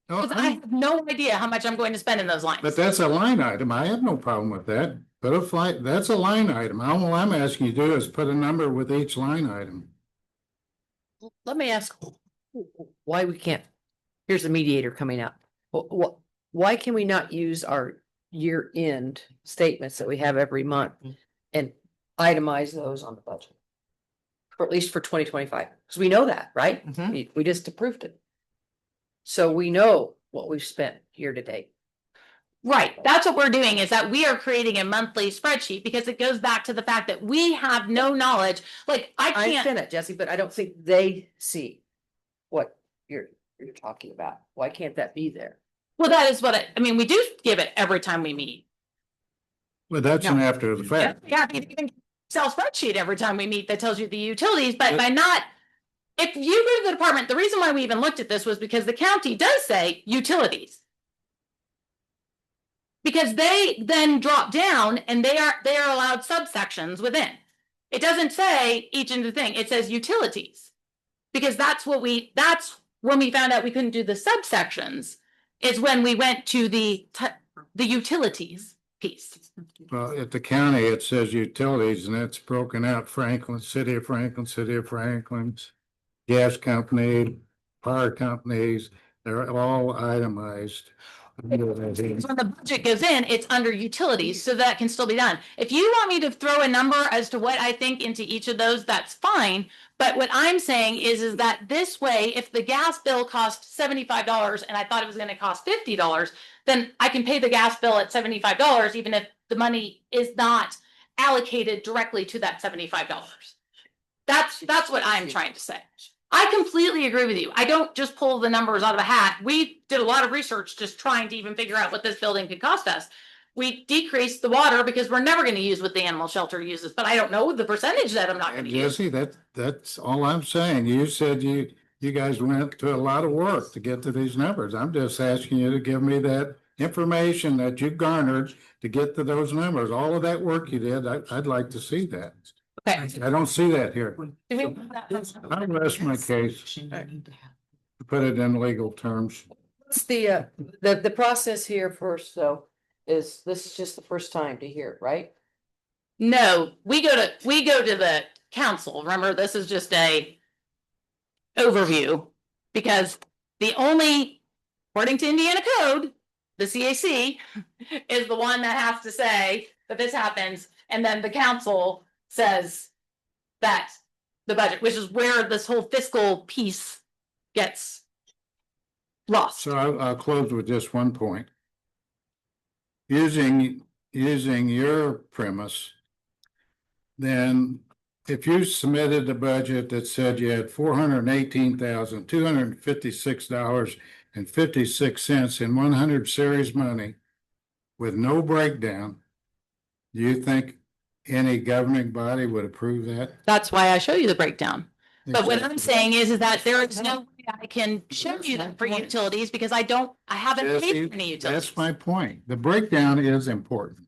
Oh, Because I have no idea how much I'm going to spend in those lines. But that's a line item. I have no problem with that. But if like, that's a line item. All I'm asking you to do is put a number with each line item. Let me ask why we can't, here's the mediator coming up. Why can we not use our year-end statements that we have every month and itemize those on the budget? For at least for 2025, because we know that, right? Mhm. We just approved it. So we know what we've spent year to date. Right, that's what we're doing, is that we are creating a monthly spreadsheet because it goes back to the fact that we have no knowledge, like I I can't. understand that, Jesse, but I don't think they see what you're talking about. Why can't that be there? Well, that is what I mean, we do give it every time we meet. Well, that's an after the fact. Yeah, you can Excel spreadsheet every time we meet that tells you the utilities, but by not. If you go to the department, the reason why we even looked at this was because the county does say utilities. Because they then drop down and they are allowed subsections within. It doesn't say each and the thing, it says utilities. Because that's when we found out we couldn't do the subsections, is when we went to the utilities piece. Well, at the county, it says utilities and it's broken out Franklin, City of Franklin, gas company, power companies, they're all itemized. When the budget goes in, it's under utilities, so that can still be done. If you want me to throw a number as to what I think into each of those, that's fine. But what I'm saying is that this way, if the gas bill cost $75 and I thought it was gonna cost $50, then I can pay the gas bill at $75, even if the money is not allocated directly to that $75. That's what I'm trying to say. I completely agree with you. I don't just pull the numbers out of a hat. We did a lot of research just trying to even figure out what this building could cost us. We decreased the water because we're never going to use what the animal shelter uses, but I don't know the percentage that I'm not going And to use. Jesse, that's all I'm saying. You said you guys went to a lot of work to get to these numbers. I'm just asking you to give me that information that you garnered to get to those numbers. All of that work you did, I'd like to see that. Okay. I don't see that here. Do we- I rest my case, to put it in legal terms. What's the process here first, though, is this is just the first time to hear it, right? No, we go to the council, remember, this is just a overview, because the only, according to Indiana code, the CAC is the one that has to say that this happens, and then the council says that the budget, which is where this whole fiscal piece gets lost. So I'll close with just one point. Using your premise, then if you submitted a budget that said you had $418,256.56 in 100 series money with no breakdown, do you think any governing body would approve that? That's why I show you the breakdown. But what I'm saying is that there is no way I can show you that for utilities, because I haven't paid for any utilities. That's my point. The breakdown is important.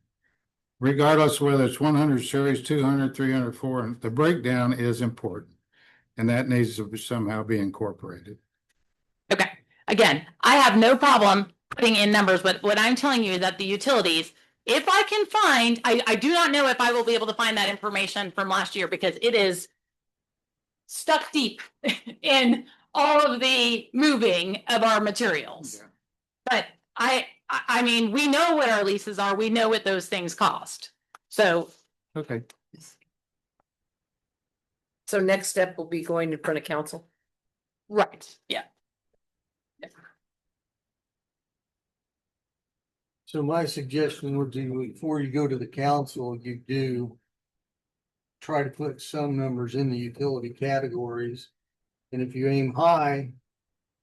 Regardless of whether it's 100 series, 200, 300, 400, the breakdown is important. And that needs to somehow be incorporated. Okay, again, I have no problem putting in numbers, but what I'm telling you is that the utilities, if I can find, I do not know if I will be able to find that information from last year, because it is stuck deep in all of the moving of our materials. Yeah. But I mean, we know what our leases are, we know what those things cost. So, Okay. So next step will be going in front of council. right, yeah. So my suggestion would be before you go to the council, you do try to put some numbers in the utility categories. And if you aim high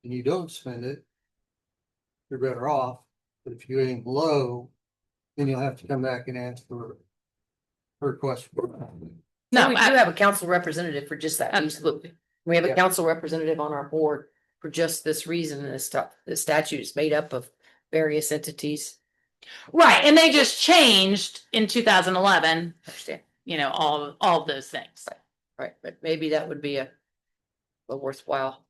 and you don't spend it, you're better off. But if you aim low, then you'll have to come back and ask for a request. No, We do have a council representative for just that. absolutely. We have a Yeah. council representative on our board for just this reason. And the statute is made up of various entities. Right, and they just changed in 2011, Understand? you know, all of those things. Right, but maybe that would be a worthwhile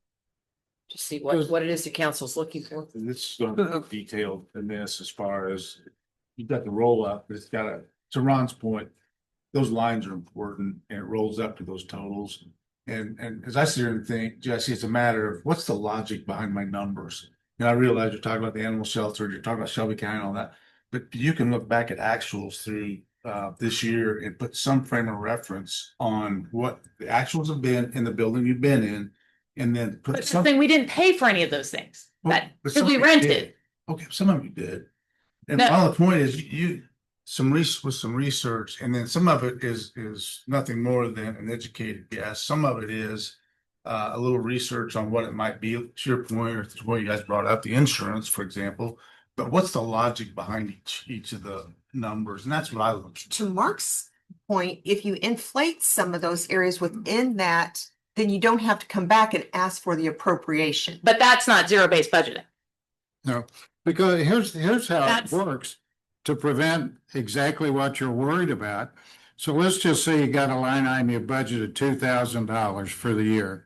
to see Because- what it is the council's looking for. This is gonna be detailed in this as far as you've got the roll up, but it's gotta, to Ron's point, those lines are important and it rolls up to those totals. And as I sit here and think, Jesse, it's a matter of what's the logic behind my numbers? And I realize you're talking about the animal shelter, you're talking about Shelby County and all that, but you can look back at actuals through this year and put some frame of reference on what the actuals have been in the building you've been in. And then But put the some. thing, we didn't pay for any of those things, Well, that, but because we some of you rented. did. Okay, some of you did. And No. all the point is you, with some research, and then some of it is nothing more than an educated guess. Some of it is a little research on what it might be, to your point, or to what you guys brought up, the insurance, for example. But what's the logic behind each of the numbers? And that's what I look. To Mark's point, if you inflate some of those areas within that, then you don't have to come back and ask for the appropriation. But that's not zero-based budgeting. No, because here's how it That's- works to prevent exactly what you're worried about. So let's just say you got a line item, you budgeted $2,000 for the year.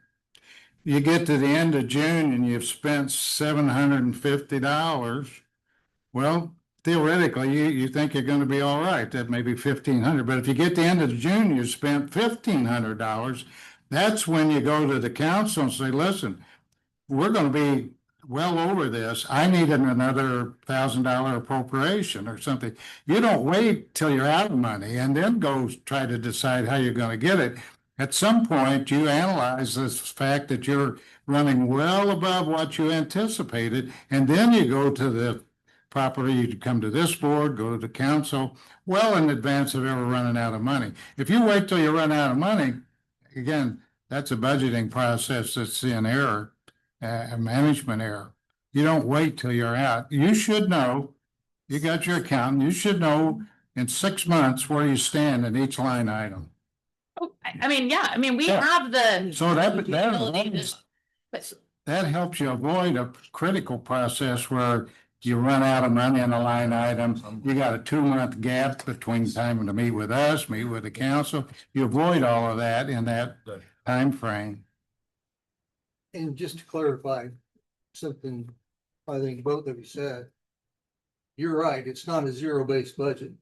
You get to the end of June and you've spent $750. Well, theoretically, you think you're gonna be all right. That may be $1,500, but if you get to the end of June, you spent $1,500. That's when you go to the council and say, listen, we're gonna be well over this. I needed another $1,000 appropriation or something. You don't wait till you're out of money and then go try to decide how you're gonna get it. At some point, you analyze this fact that you're running well above what you anticipated, and then you go to the property, you come to this board, go to the council, well in advance of ever running out of money. If you wait till you run out of money, again, that's a budgeting process that's in error, a management error. You don't wait till you're out. You should know, you got your accountant, you should know in 6 months where you stand in each line item. Oh, I mean, yeah, I mean, we Yeah. have the. So that ability to- that helps you avoid a critical process where you run out of money in a line item. You got a 2-month gap between time to meet with us, meet with the council. You avoid all of that in that time frame. And just to clarify something, I think both of you said, you're right, it's not a zero-based budget.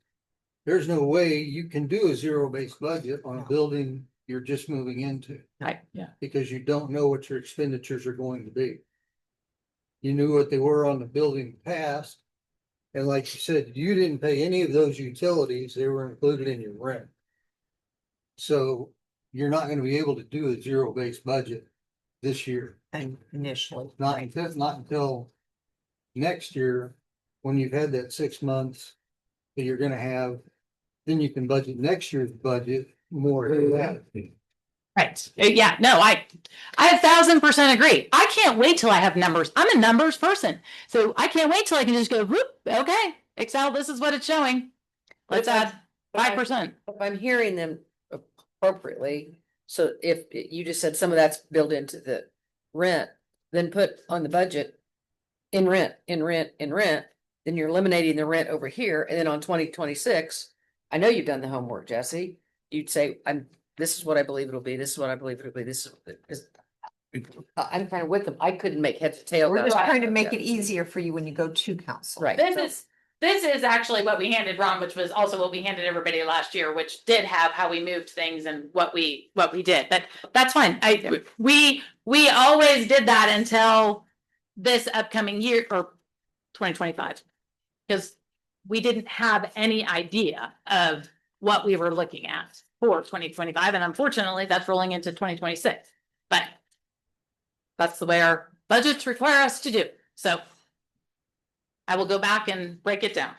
There's no way you can do a zero-based budget on a building you're just moving into, Yeah. because you don't know what your expenditures are going to be. You knew what they were on the building past. And like you said, you didn't pay any of those utilities, they were included in your rent. So you're not gonna be able to do a zero-based budget this year, And initially. not until next year, when you've had that 6 months that you're gonna have, then you can budget next year's budget more than that. Right. Yeah, no, I 1,000% agree. I can't wait till I have numbers. I'm a numbers person. So I can't wait till I can just go, whoop, okay, Excel, this is what it's showing. Let's add 5%. If I'm hearing them appropriately, so if you just said some of that's built into the rent, then put on the budget in rent, then you're eliminating the rent over here, and then on 2026, I know you've done the homework, Jesse. You'd say, this is what I believe it'll be, this is what I believe it'll be, this is. I'm kind of with them. I couldn't make heads or tails. We're out of just it. trying to make it easier for you when you go to council. Right. This is actually what we handed Ron, which was also what we handed everybody last year, which did have how we moved things and what we did. But that's fine. We always did that until this upcoming year or 2025. Because we didn't have any idea of what we were looking at for 2025. And unfortunately, that's rolling into 2026. But that's the way our budgets require us to do. So I will go back and break it down.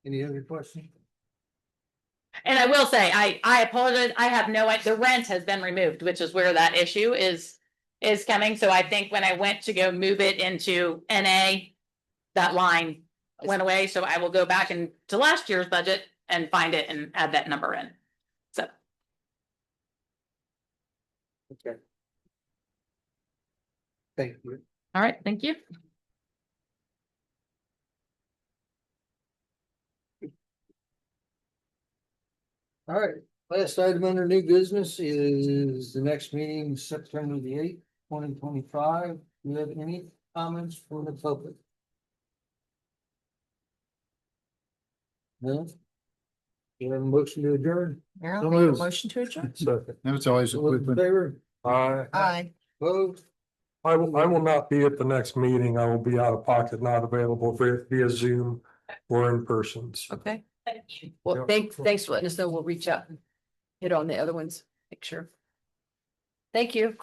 Any other questions? And I will say, I apologize. I have no idea. The rent has been removed, which is where that issue is coming. So I think when I went to go move it into NA, that line went away. So I will go back into last year's budget and find it and add that number in. So. Okay. Thank you. All right, thank you. All right, last item under new business is the next meeting, September the 8th, 2025. Do you have any comments from the public? No? You have a motion to adjourn? Marilyn, So make a moved. motion to adjourn. Second. That's always a All quick in one. favor? Aye. Opposed? I will not be at the next meeting. I will be out of pocket, not available via Zoom or in persons. Okay. Well, thanks for letting us know. We'll reach out and hit on the other ones, make sure. Thank you.